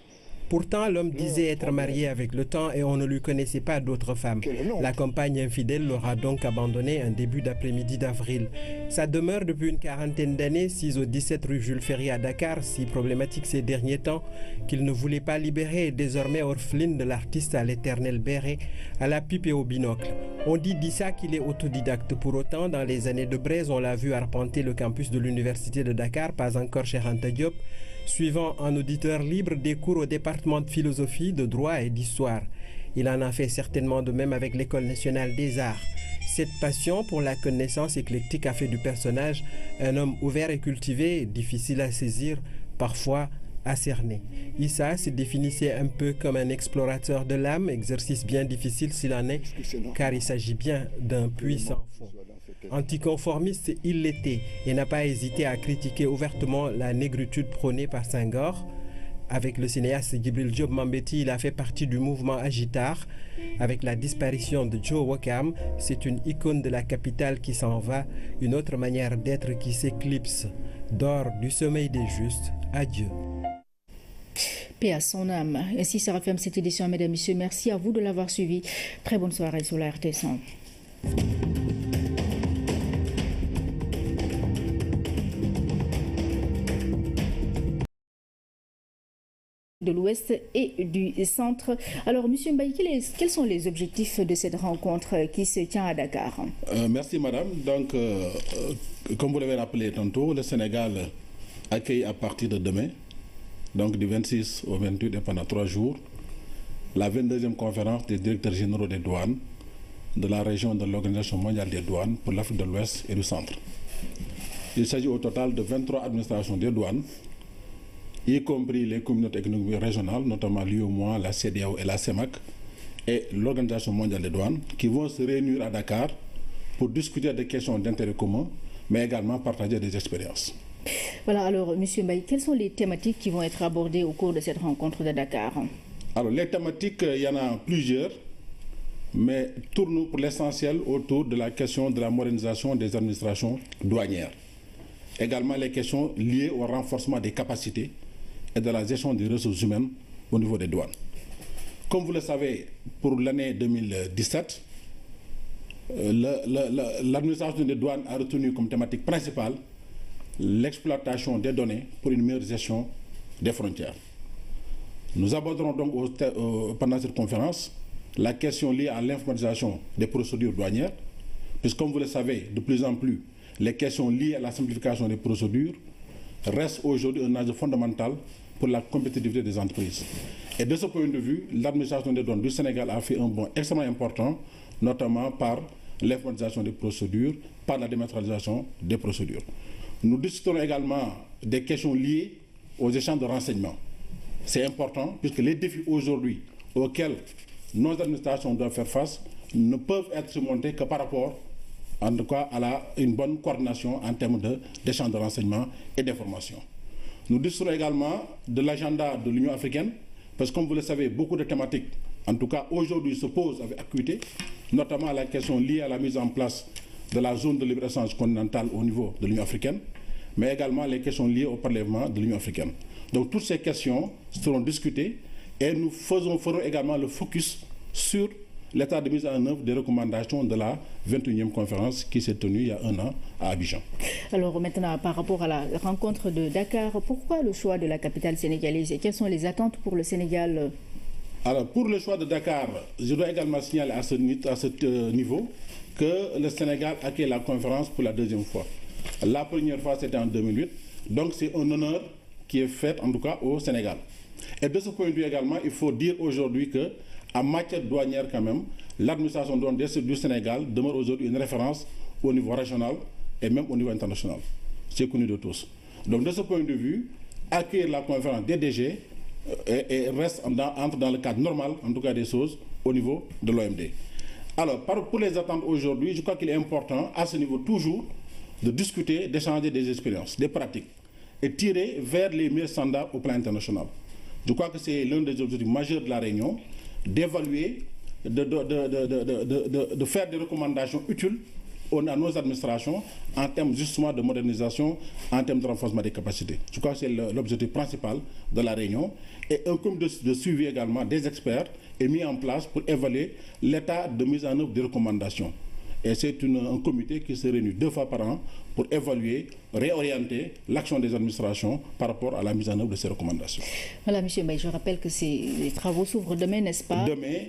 Pourtant, l'homme disait être marié avec le temps et on ne lui connaissait pas d'autres femmes. La compagne infidèle l'aura donc abandonné un début d'après-midi d'avril. Sa demeure depuis une quarantaine d'années, 6 au 17 rue Jules Ferry à Dakar, si problématique ces derniers temps, qu'il ne voulait pas libérer, est désormais orpheline de l'artiste à l'éternel béret, à la pipe et au binocle. On dit d'Issa qu'il est autodidacte. Pour autant, dans les années de braise, on l'a vu arpenter le campus de l'université de Dakar, pas encore chez Anta Diop, suivant en auditeur libre des cours au département de philosophie, de droit et d'histoire. Il en a fait certainement de même avec l'École nationale des arts. Cette passion pour la connaissance éclectique a fait du personnage un homme ouvert et cultivé, difficile à saisir, parfois à cerner. Issa se définissait un peu comme un explorateur de l'âme, exercice bien difficile s'il en est, car il s'agit bien d'un puissant fond. Anticonformiste, il l'était et n'a pas hésité à critiquer ouvertement la négritude prônée par Senghor. Avec le cinéaste Djibril Diop Mambéty, il a fait partie du mouvement Agitar. Avec la disparition de Joe Wakam, c'est une icône de la capitale qui s'en va, une autre manière d'être qui s'éclipse. Dors du sommeil des justes, adieu. Paix à son âme. Ainsi, ça referme cette édition, mesdames et messieurs. Merci à vous de l'avoir suivi. Très bonne soirée sur la RTS1. De l'Ouest et du Centre. Alors, M. Mbaye, quels sont les objectifs de cette rencontre qui se tient à Dakar? Merci, madame. Donc, comme vous l'avez rappelé tantôt, le Sénégal accueille à partir de demain, donc du 26 au 28 et pendant 3 jours, la 22e conférence des directeurs généraux des douanes de la région de l'Organisation mondiale des douanes pour l'Afrique de l'Ouest et du Centre. Il s'agit au total de 23 administrations des douanes y compris les communautés économiques régionales, notamment l'UEMOA, la CEDEAO et la CEMAC, et l'Organisation mondiale des douanes, qui vont se réunir à Dakar pour discuter des questions d'intérêt commun, mais également partager des expériences. Voilà, alors, M. Mbaye, quelles sont les thématiques qui vont être abordées au cours de cette rencontre de Dakar? Alors, les thématiques, il y en a plusieurs, mais tournent pour l'essentiel autour de la question de la modernisation des administrations douanières. Également les questions liées au renforcement des capacités et de la gestion des ressources humaines au niveau des douanes. Comme vous le savez, pour l'année 2017, l'administration des douanes a retenu comme thématique principale l'exploitation des données pour une meilleure gestion des frontières. Nous aborderons donc pendant cette conférence la question liée à l'informatisation des procédures douanières, puisque comme vous le savez, de plus en plus, les questions liées à la simplification des procédures restent aujourd'hui un enjeu fondamental pour la compétitivité des entreprises. Et de ce point de vue, l'administration des douanes du Sénégal a fait un bond extrêmement important, notamment par l'informatisation des procédures, par la dématérialisation des procédures. Nous discutons également des questions liées aux échanges de renseignements. C'est important puisque les défis aujourd'hui auxquels nos administrations doivent faire face ne peuvent être surmontés que par rapport, en tout cas, à une bonne coordination en termes d'échange de renseignements et d'informations. Nous discutons également de l'agenda de l'Union africaine, parce que comme vous le savez, beaucoup de thématiques, en tout cas aujourd'hui, se posent avec acuité, notamment la question liée à la mise en place de la zone de libre-échange continentale au niveau de l'Union africaine, mais également les questions liées au parlement de l'Union africaine. Donc toutes ces questions seront discutées et nous ferons également le focus sur l'état de mise en œuvre des recommandations de la 21e conférence qui s'est tenue il y a un an à Abidjan. Alors maintenant, par rapport à la rencontre de Dakar, pourquoi le choix de la capitale sénégalaise et quelles sont les attentes pour le Sénégal? Alors pour le choix de Dakar, je dois également signaler à ce niveau que le Sénégal accueille la conférence pour la deuxième fois. La première fois c'était en 2008, donc c'est un honneur qui est fait en tout cas au Sénégal. Et de ce point de vue également, il faut dire aujourd'hui que en matière douanière quand même, l'administration douanière du Sénégal demeure aujourd'hui une référence au niveau régional et même au niveau international. C'est connu de tous. Donc de ce point de vue, accueillir la conférence des DG et entre dans le cadre normal, en tout cas des choses, au niveau de l'OMD. Alors pour les attentes aujourd'hui, je crois qu'il est important à ce niveau toujours de discuter, d'échanger des expériences, des pratiques et tirer vers les meilleurs standards au plan international. Je crois que c'est l'un des objectifs majeurs de la réunion, d'évaluer, de faire des recommandations utiles à nos administrations en termes justement de modernisation, en termes de renforcement des capacités. Je crois que c'est l'objectif principal de la réunion. Et un comité de suivi également des experts est mis en place pour évaluer l'état de mise en œuvre des recommandations. Et c'est un comité qui se réunit 2 fois par an pour évaluer, réorienter l'action des administrations par rapport à la mise en œuvre de ces recommandations. Voilà, M. Mbaye, je rappelle que les travaux s'ouvrent demain, n'est-ce pas? Demain,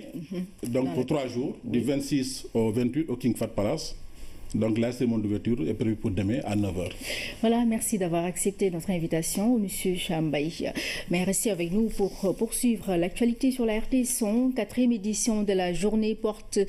donc pour 3 jours, du 26 au 28 au King Fahd Palace. Donc la cérémonie d'ouverture est prévue pour demain à 9h. Voilà, merci d'avoir accepté notre invitation, M. Chambaye. Mais restez avec nous pour poursuivre l'actualité sur la RT Son. 4e édition de la journée porte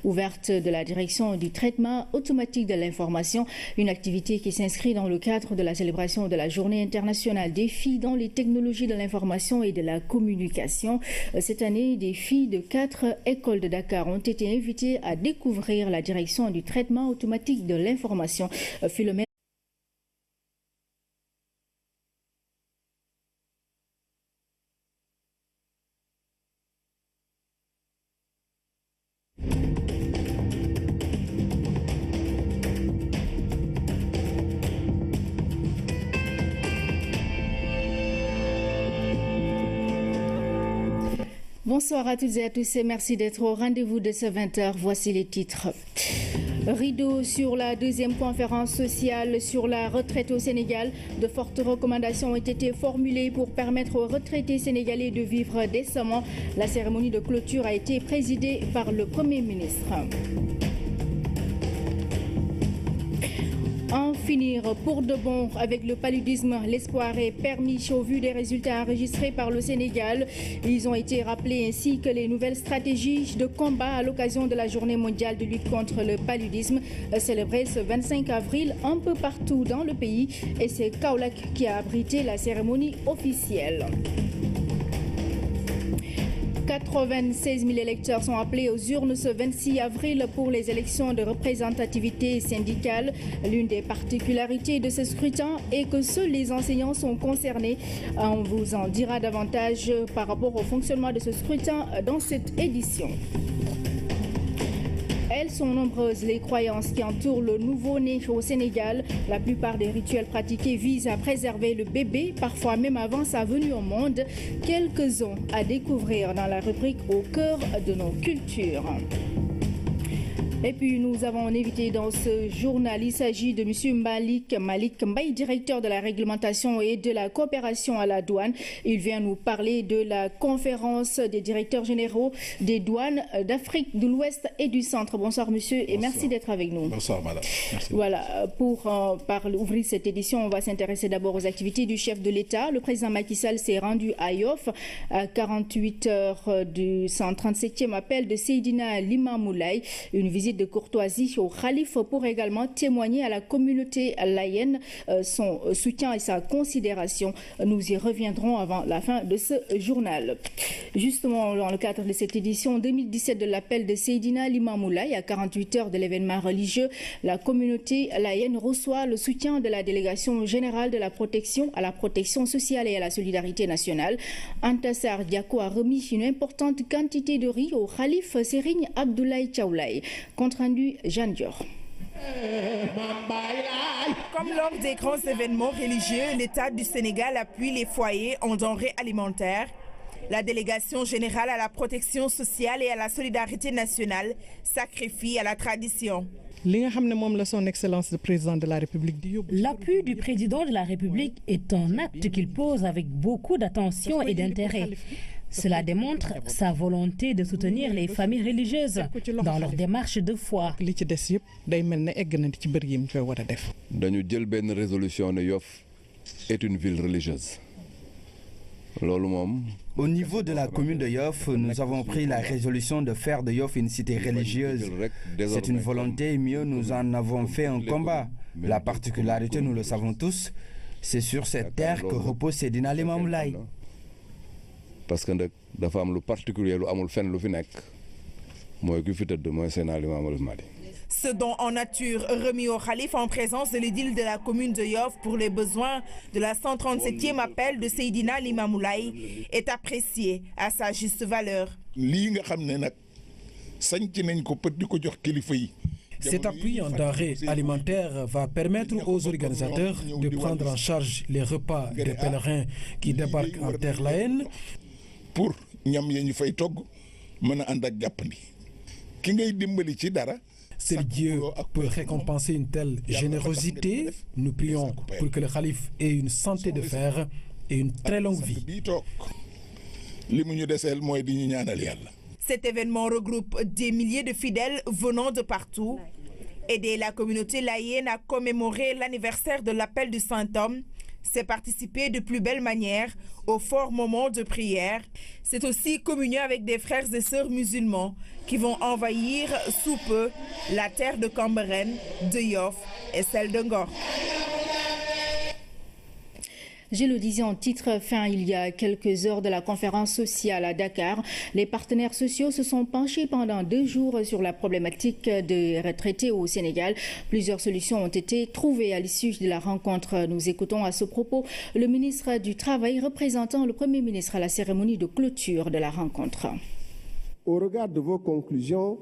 ouverte de la direction du traitement automatique de l'information. Une activité qui s'inscrit dans le cadre de la célébration de la journée internationale des filles dans les technologies de l'information et de la communication. Cette année, des filles de 4 écoles de Dakar ont été invitées à découvrir la direction du traitement automatique de l'information. Philomène. Bonsoir à toutes et à tous et merci d'être au rendez-vous de ce 20h. Voici les titres. Rideau sur la 2e conférence sociale sur la retraite au Sénégal. De fortes recommandations ont été formulées pour permettre aux retraités sénégalais de vivre décemment. La cérémonie de clôture a été présidée par le Premier ministre. En finir pour de bon avec le paludisme, l'espoir est permis au vu des résultats enregistrés par le Sénégal. Ils ont été rappelés ainsi que les nouvelles stratégies de combat à l'occasion de la journée mondiale de lutte contre le paludisme célébrée ce 25 avril un peu partout dans le pays. Et c'est Kaolack qui a abrité la cérémonie officielle. 96 000 électeurs sont appelés aux urnes ce 26 avril pour les élections de représentativité syndicale. L'une des particularités de ce scrutin est que seuls les enseignants sont concernés. On vous en dira davantage par rapport au fonctionnement de ce scrutin dans cette édition. Elles sont nombreuses les croyances qui entourent le nouveau-né au Sénégal. La plupart des rituels pratiqués visent à préserver le bébé, parfois même avant sa venue au monde. Quelques-uns à découvrir dans la rubrique Au cœur de nos cultures. Et puis nous avons un invité dans ce journal. Il s'agit de M. Malik Mbaye, directeur de la réglementation et de la coopération à la douane. Il vient nous parler de la conférence des directeurs généraux des douanes d'Afrique de l'Ouest et du Centre. Bonsoir monsieur et merci d'être avec nous. Bonsoir madame. Merci. Voilà, pour ouvrir cette édition, on va s'intéresser d'abord aux activités du chef de l'État. Le président Macky Sall s'est rendu à Yoff à 48 heures du 137e appel de Seydina Limamoulaye. Une visite de courtoisie au Khalif pour également témoigner à la communauté layène son soutien et sa considération. Nous y reviendrons avant la fin de ce journal. Justement, dans le cadre de cette édition 2017 de l'appel de Seydina Limamoulaye, à 48 heures de l'événement religieux, la communauté layène reçoit le soutien de la délégation générale de la protection à la protection sociale et à la solidarité nationale. Antassar Diako a remis une importante quantité de riz au Khalif Serigne Abdoulaye Thiaoulaye. Compte rendu Jeanne Dior. Comme lors des grands événements religieux, l'État du Sénégal appuie les foyers en denrées alimentaires. La délégation générale à la protection sociale et à la solidarité nationale sacrifie à la tradition. Son Excellence le Président de la République. L'appui du Président de la République est un acte qu'il pose avec beaucoup d'attention et d'intérêt. Cela démontre sa volonté de soutenir les familles religieuses dans leur démarche de foi. Résolution de Yoff est une ville religieuse. Au niveau de la commune de Yoff, nous avons pris la résolution de faire de Yoff une cité religieuse. C'est une volonté, mieux nous en avons fait un combat. La particularité, nous le savons tous, c'est sur cette terre que repose Seydina Limamoulaye. Parce que dafa am lu particulier lu amul fenn lu fi nek moy ku fi teud moy Seydina Limamou Laye. Ce don en nature remis au Khalif en présence de l'édile de la commune de Yoff pour les besoins de la 137e appel de Seydina Limamoulaye est apprécié à sa juste valeur. Li nga xamné nak sañ ci nañ ko petit ko jox kilifa yi. Cet appui en denrées alimentaires va permettre aux organisateurs de prendre en charge les repas des pèlerins qui débarquent en terre layène. Pour ñam ya ñu fay togg mëna and ak jappandi ki ngay dimbali ci dara. Seul Dieu peut récompenser une telle générosité. Nous prions pour que le Khalif ait une santé de fer et une très longue vie. Cet événement regroupe des milliers de fidèles venant de partout. Aider la communauté layène à commémorer l'anniversaire de l'appel du Saint-Homme, c'est participer de plus belle manière au fort moment de prière. C'est aussi communier avec des frères et sœurs musulmans qui vont envahir sous peu la terre de Cambérène, de Yoff et celle de Ngor. Je le disais en titre fin il y a quelques heures de la conférence sociale à Dakar. Les partenaires sociaux se sont penchés pendant 2 jours sur la problématique des retraités au Sénégal. Plusieurs solutions ont été trouvées à l'issue de la rencontre. Nous écoutons à ce propos le ministre du Travail représentant le Premier ministre à la cérémonie de clôture de la rencontre. Au regard de vos conclusions,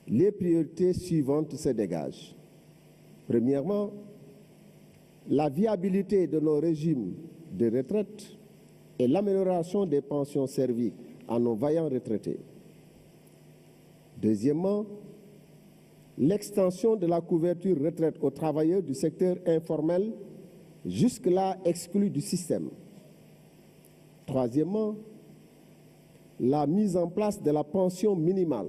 les priorités suivantes se dégagent. Premièrement, la viabilité de nos régimes de retraite et l'amélioration des pensions servies à nos vaillants retraités. Deuxièmement, l'extension de la couverture retraite aux travailleurs du secteur informel, jusque-là exclus du système. Troisièmement, la mise en place de la pension minimale.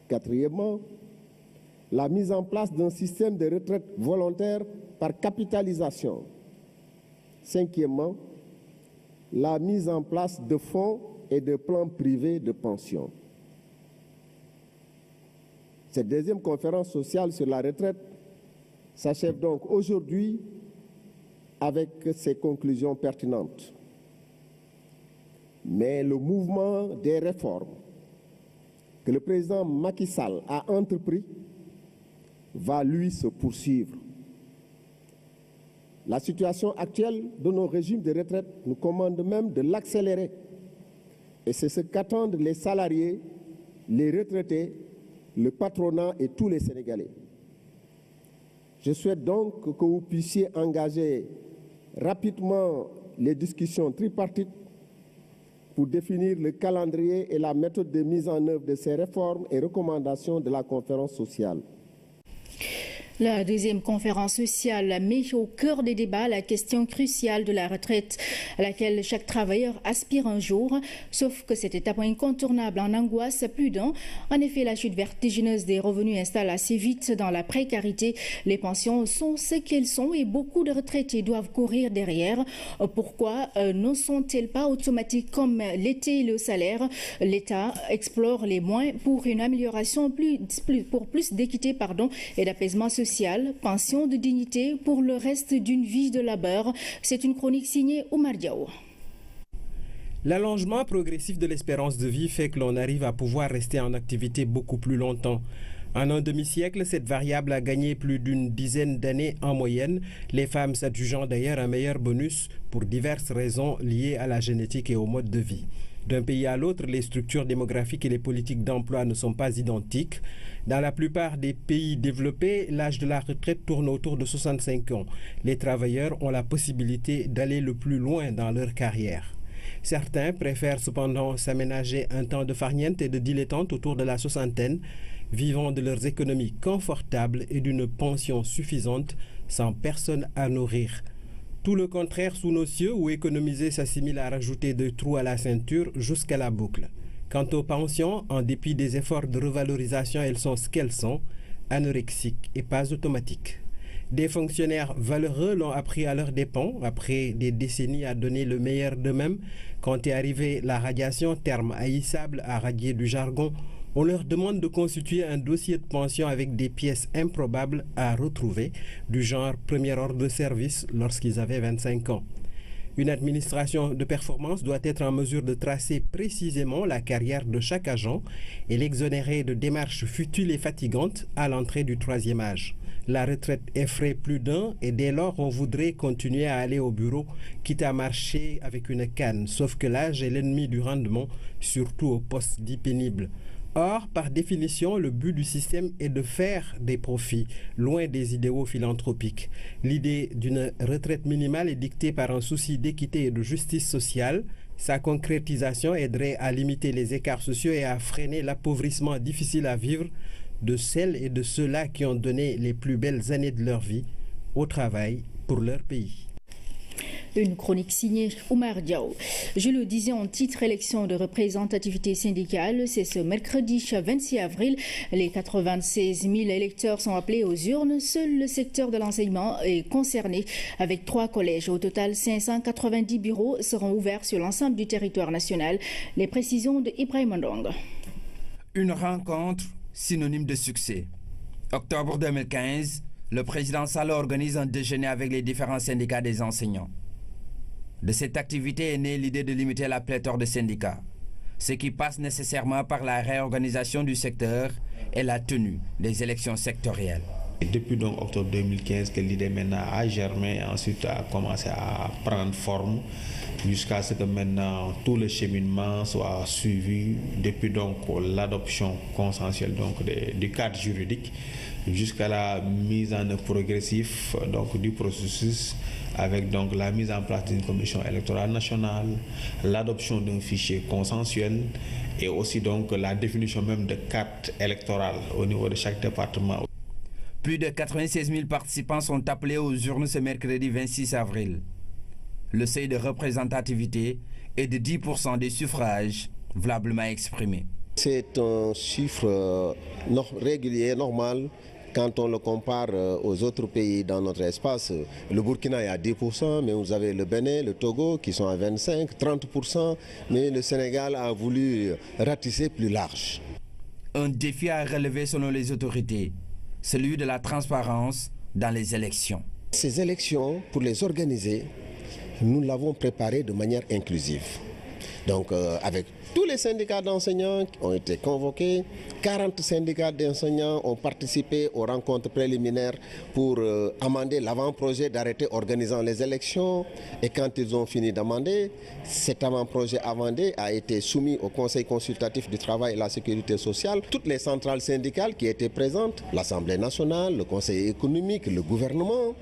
Quatrièmement, la mise en place d'un système de retraite volontaire par capitalisation. Cinquièmement, la mise en place de fonds et de plans privés de pension. Cette deuxième conférence sociale sur la retraite s'achève donc aujourd'hui avec ces conclusions pertinentes. Mais le mouvement des réformes que le président Macky Sall a entrepris va, lui, se poursuivre. La situation actuelle de nos régimes de retraite nous commande même de l'accélérer. Et c'est ce qu'attendent les salariés, les retraités, le patronat et tous les Sénégalais. Je souhaite donc que vous puissiez engager rapidement les discussions tripartites pour définir le calendrier et la méthode de mise en œuvre de ces réformes et recommandations de la conférence sociale. La deuxième conférence sociale met au cœur des débats la question cruciale de la retraite à laquelle chaque travailleur aspire un jour, sauf que cette étape incontournable en angoisse plus d'un. En effet, la chute vertigineuse des revenus installe assez vite dans la précarité. Les pensions sont ce qu'elles sont et beaucoup de retraités doivent courir derrière. Pourquoi ne sont-elles pas automatiques comme l'été et le salaire? L'État explore les moyens pour une amélioration pour plus d'équité et d'apaisement social. Pension de dignité pour le reste d'une vie de labeur. C'est une chronique signée Oumar Diaw. L'allongement progressif de l'espérance de vie fait que l'on arrive à pouvoir rester en activité beaucoup plus longtemps. En un demi-siècle, cette variable a gagné plus d'une dizaine d'années en moyenne, les femmes s'adjugeant d'ailleurs un meilleur bonus pour diverses raisons liées à la génétique et au mode de vie. D'un pays à l'autre, les structures démographiques et les politiques d'emploi ne sont pas identiques. Dans la plupart des pays développés, l'âge de la retraite tourne autour de 65 ans. Les travailleurs ont la possibilité d'aller le plus loin dans leur carrière. Certains préfèrent cependant s'aménager un temps de farniente et de dilettante autour de la soixantaine, vivant de leurs économies confortables et d'une pension suffisante sans personne à nourrir. Tout le contraire sous nos cieux où économiser s'assimile à rajouter des trous à la ceinture jusqu'à la boucle. Quant aux pensions, en dépit des efforts de revalorisation, elles sont ce qu'elles sont, anorexiques et pas automatiques. Des fonctionnaires valeureux l'ont appris à leurs dépens, après des décennies à donner le meilleur d'eux-mêmes. Quand est arrivée la radiation, terme haïssable à radier du jargon, on leur demande de constituer un dossier de pension avec des pièces improbables à retrouver, du genre premier ordre de service lorsqu'ils avaient 25 ans. Une administration de performance doit être en mesure de tracer précisément la carrière de chaque agent et l'exonérer de démarches futiles et fatigantes à l'entrée du troisième âge. La retraite effraie plus d'un et dès lors on voudrait continuer à aller au bureau, quitte à marcher avec une canne, sauf que l'âge est l'ennemi du rendement, surtout au poste dit pénible. Or, par définition, le but du système est de faire des profits, loin des idéaux philanthropiques. L'idée d'une retraite minimale est dictée par un souci d'équité et de justice sociale. Sa concrétisation aiderait à limiter les écarts sociaux et à freiner l'appauvrissement difficile à vivre de celles et de ceux-là qui ont donné les plus belles années de leur vie au travail pour leur pays. Une chronique signée Oumar Diaw. Je le disais en titre, élection de représentativité syndicale, c'est ce mercredi 26 avril. Les 96 000 électeurs sont appelés aux urnes. Seul le secteur de l'enseignement est concerné avec 3 collèges. Au total, 590 bureaux seront ouverts sur l'ensemble du territoire national. Les précisions de Ibrahim Ndong. Une rencontre synonyme de succès. Octobre 2015, le président Sall organise un déjeuner avec les différents syndicats des enseignants. De cette activité est née l'idée de limiter la pléthore de syndicats, ce qui passe nécessairement par la réorganisation du secteur et la tenue des élections sectorielles. Depuis donc octobre 2015 que l'idée maintenant a germé et ensuite a commencé à prendre forme jusqu'à ce que maintenant tout le cheminement soit suivi depuis donc l'adoption consensuelle donc du cadre juridique jusqu'à la mise en œuvre progressive donc du processus avec donc la mise en place d'une commission électorale nationale, l'adoption d'un fichier consensuel et aussi donc la définition même de cartes électorales au niveau de chaque département. Plus de 96 000 participants sont appelés aux urnes ce mercredi 26 avril. Le seuil de représentativité est de 10% des suffrages valablement exprimés. C'est un chiffre régulier, normal, Quand on le compare aux autres pays dans notre espace, le Burkina est à 10%, mais vous avez le Bénin, le Togo qui sont à 25%, 30%, mais le Sénégal a voulu ratisser plus large. Un défi à relever selon les autorités, celui de la transparence dans les élections. Ces élections, pour les organiser, nous l'avons préparé de manière inclusive. Donc avec tous les syndicats d'enseignants qui ont été convoqués, 40 syndicats d'enseignants ont participé aux rencontres préliminaires pour amender l'avant-projet d'arrêté organisant les élections. Et quand ils ont fini d'amender, cet avant-projet amendé a été soumis au Conseil consultatif du travail et de la sécurité sociale. Toutes les centrales syndicales qui étaient présentes, l'Assemblée nationale, le Conseil économique, le gouvernement.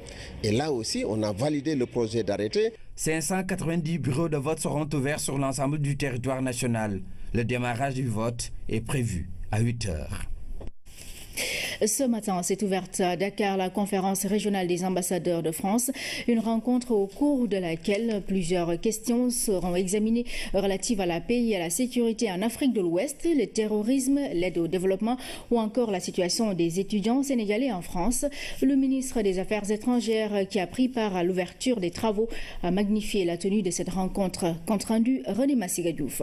Et là aussi, on a validé le projet d'arrêté. 590 bureaux de vote seront ouverts sur l'ensemble du territoire national. Le démarrage du vote est prévu à 8 heures. Ce matin, s'est ouverte à Dakar la conférence régionale des ambassadeurs de France, une rencontre au cours de laquelle plusieurs questions seront examinées relatives à la paix et à la sécurité en Afrique de l'Ouest, le terrorisme, l'aide au développement ou encore la situation des étudiants sénégalais en France. Le ministre des Affaires étrangères qui a pris part à l'ouverture des travaux a magnifié la tenue de cette rencontre. Compte rendu, René Massiga-Diouf.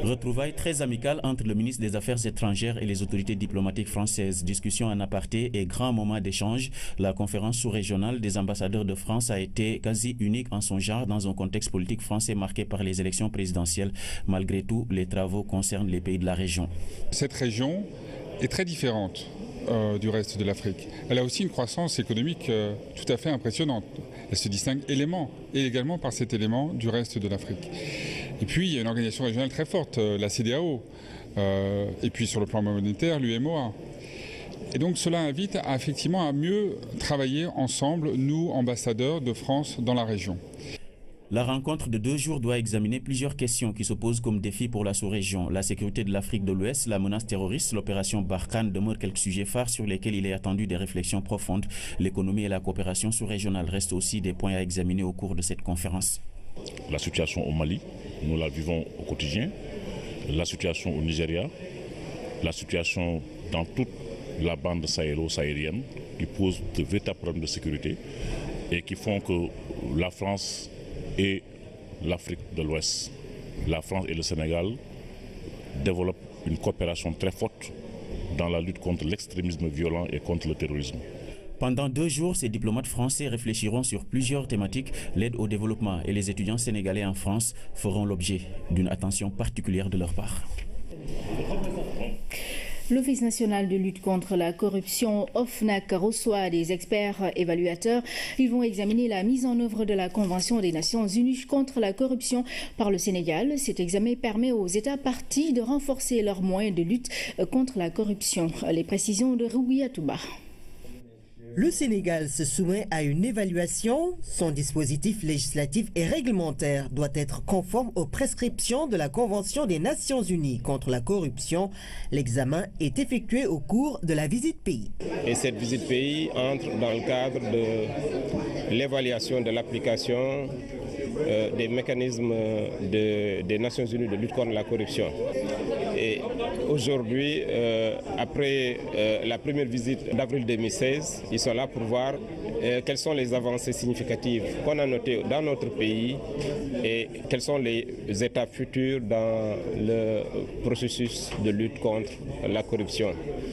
Retrouvailles très amicales entre le ministre des Affaires étrangères et les autorités diplomatiques françaises. Discussion en aparté et grand moment d'échange. La conférence sous-régionale des ambassadeurs de France a été quasi unique en son genre dans un contexte politique français marqué par les élections présidentielles. Malgré tout, les travaux concernent les pays de la région. Cette région est très différente du reste de l'Afrique. Elle a aussi une croissance économique tout à fait impressionnante. Elle se distingue également par cet élément du reste de l'Afrique. Et puis il y a une organisation régionale très forte, la CEDEAO, et puis sur le plan monétaire, l'UMOA. Et donc cela invite effectivement à mieux travailler ensemble, nous, ambassadeurs de France dans la région. La rencontre de 2 jours doit examiner plusieurs questions qui se posent comme défis pour la sous-région. La sécurité de l'Afrique de l'Ouest, la menace terroriste, l'opération Barkhane demeurent quelques sujets phares sur lesquels il est attendu des réflexions profondes. L'économie et la coopération sous-régionale restent aussi des points à examiner au cours de cette conférence. La situation au Mali, nous la vivons au quotidien. La situation au Nigeria, la situation dans toute la bande sahélo-sahélienne qui pose de véritables problèmes de sécurité et qui font que la France et l'Afrique de l'Ouest, la France et le Sénégal développent une coopération très forte dans la lutte contre l'extrémisme violent et contre le terrorisme. Pendant 2 jours, ces diplomates français réfléchiront sur plusieurs thématiques. L'aide au développement et les étudiants sénégalais en France feront l'objet d'une attention particulière de leur part. L'Office national de lutte contre la corruption, OFNAC, reçoit des experts évaluateurs. Ils vont examiner la mise en œuvre de la Convention des Nations Unies contre la corruption par le Sénégal. Cet examen permet aux États parties de renforcer leurs moyens de lutte contre la corruption. Les précisions de Rougui Atouba. Le Sénégal se soumet à une évaluation. Son dispositif législatif et réglementaire doit être conforme aux prescriptions de la Convention des Nations Unies contre la corruption. L'examen est effectué au cours de la visite pays. Et cette visite pays entre dans le cadre de l'évaluation de l'application des mécanismes des Nations Unies de lutte contre la corruption. Et aujourd'hui, après la première visite d'avril 2016, ils sont là pour voir quelles sont les avancées significatives qu'on a notées dans notre pays et quelles sont les étapes futures dans le processus de lutte contre la corruption.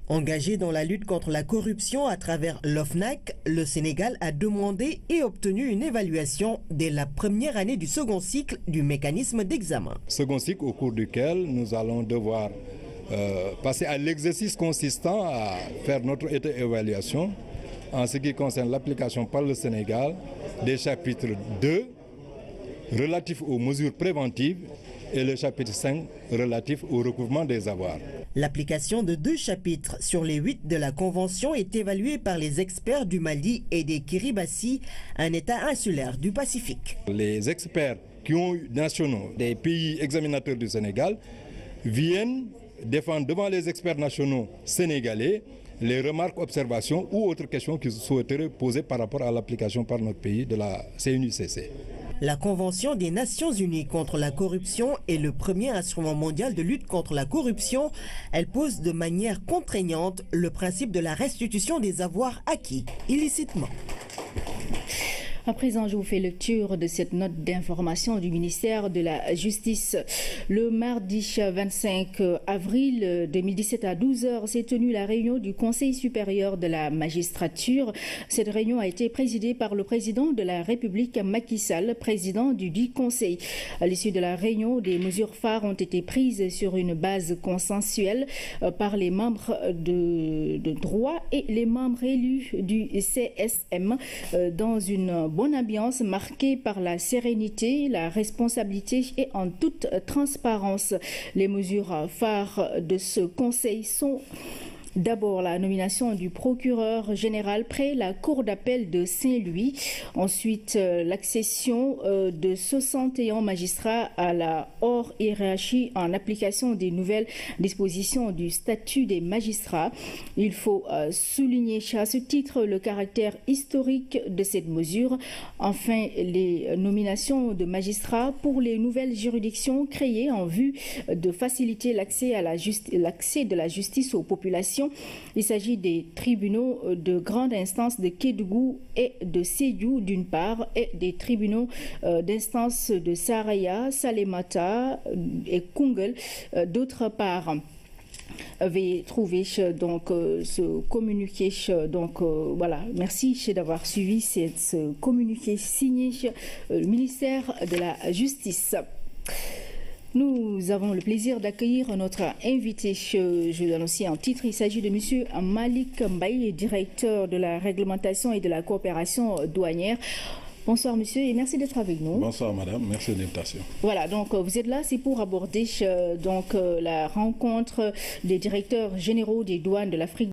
Engagé dans la lutte contre la corruption à travers l'OFNAC, le Sénégal a demandé et obtenu une évaluation dès la première année du second cycle du mécanisme d'examen. Second cycle au cours duquel nous allons devoir passer à l'exercice consistant à faire notre évaluation en ce qui concerne l'application par le Sénégal des chapitres 2 relatifs aux mesures préventives et le chapitre 5 relatif au recouvrement des avoirs. L'application de 2 chapitres sur les 8 de la Convention est évaluée par les experts du Mali et des Kiribati, un État insulaire du Pacifique. Les experts qui ont eu nationaux des pays examinateurs du Sénégal viennent défendre devant les experts nationaux sénégalais les remarques, observations ou autres questions qu'ils souhaiteraient poser par rapport à l'application par notre pays de la CNUCC. La Convention des Nations Unies contre la corruption est le premier instrument mondial de lutte contre la corruption. Elle pose de manière contraignante le principe de la restitution des avoirs acquis illicitement. À présent, je vous fais lecture de cette note d'information du ministère de la Justice. Le mardi 25 avril 2017 à 12h s'est tenue la réunion du Conseil supérieur de la magistrature. Cette réunion a été présidée par le président de la République, Macky Sall, président du dit Conseil. À l'issue de la réunion, des mesures phares ont été prises sur une base consensuelle par les membres de droit et les membres élus du CSM dans une bonne ambiance marquée par la sérénité, la responsabilité et en toute transparence. Les mesures phares de ce conseil sont d'abord la nomination du procureur général près la cour d'appel de Saint-Louis. Ensuite, l'accession de 61 magistrats à la hors hiérarchie en application des nouvelles dispositions du statut des magistrats. Il faut souligner à ce titre le caractère historique de cette mesure. Enfin, les nominations de magistrats pour les nouvelles juridictions créées en vue de faciliter l'accès de la justice aux populations. Il s'agit des tribunaux de grande instance de Kédougou et de Sédhiou d'une part et des tribunaux d'instance de Saraya, Salémata et Koungheul d'autre part. Veuillez trouver donc ce communiqué. Donc voilà, merci d'avoir suivi ce communiqué signé le ministère de la Justice. Nous avons le plaisir d'accueillir notre invité. Je donne aussi un titre. Il s'agit de M. Malik Mbaye, directeur de la réglementation et de la coopération douanière. Bonsoir monsieur et merci d'être avec nous. Bonsoir madame, merci de l'invitation. Voilà, donc vous êtes là, c'est pour aborder la rencontre des directeurs généraux des douanes de l'Afrique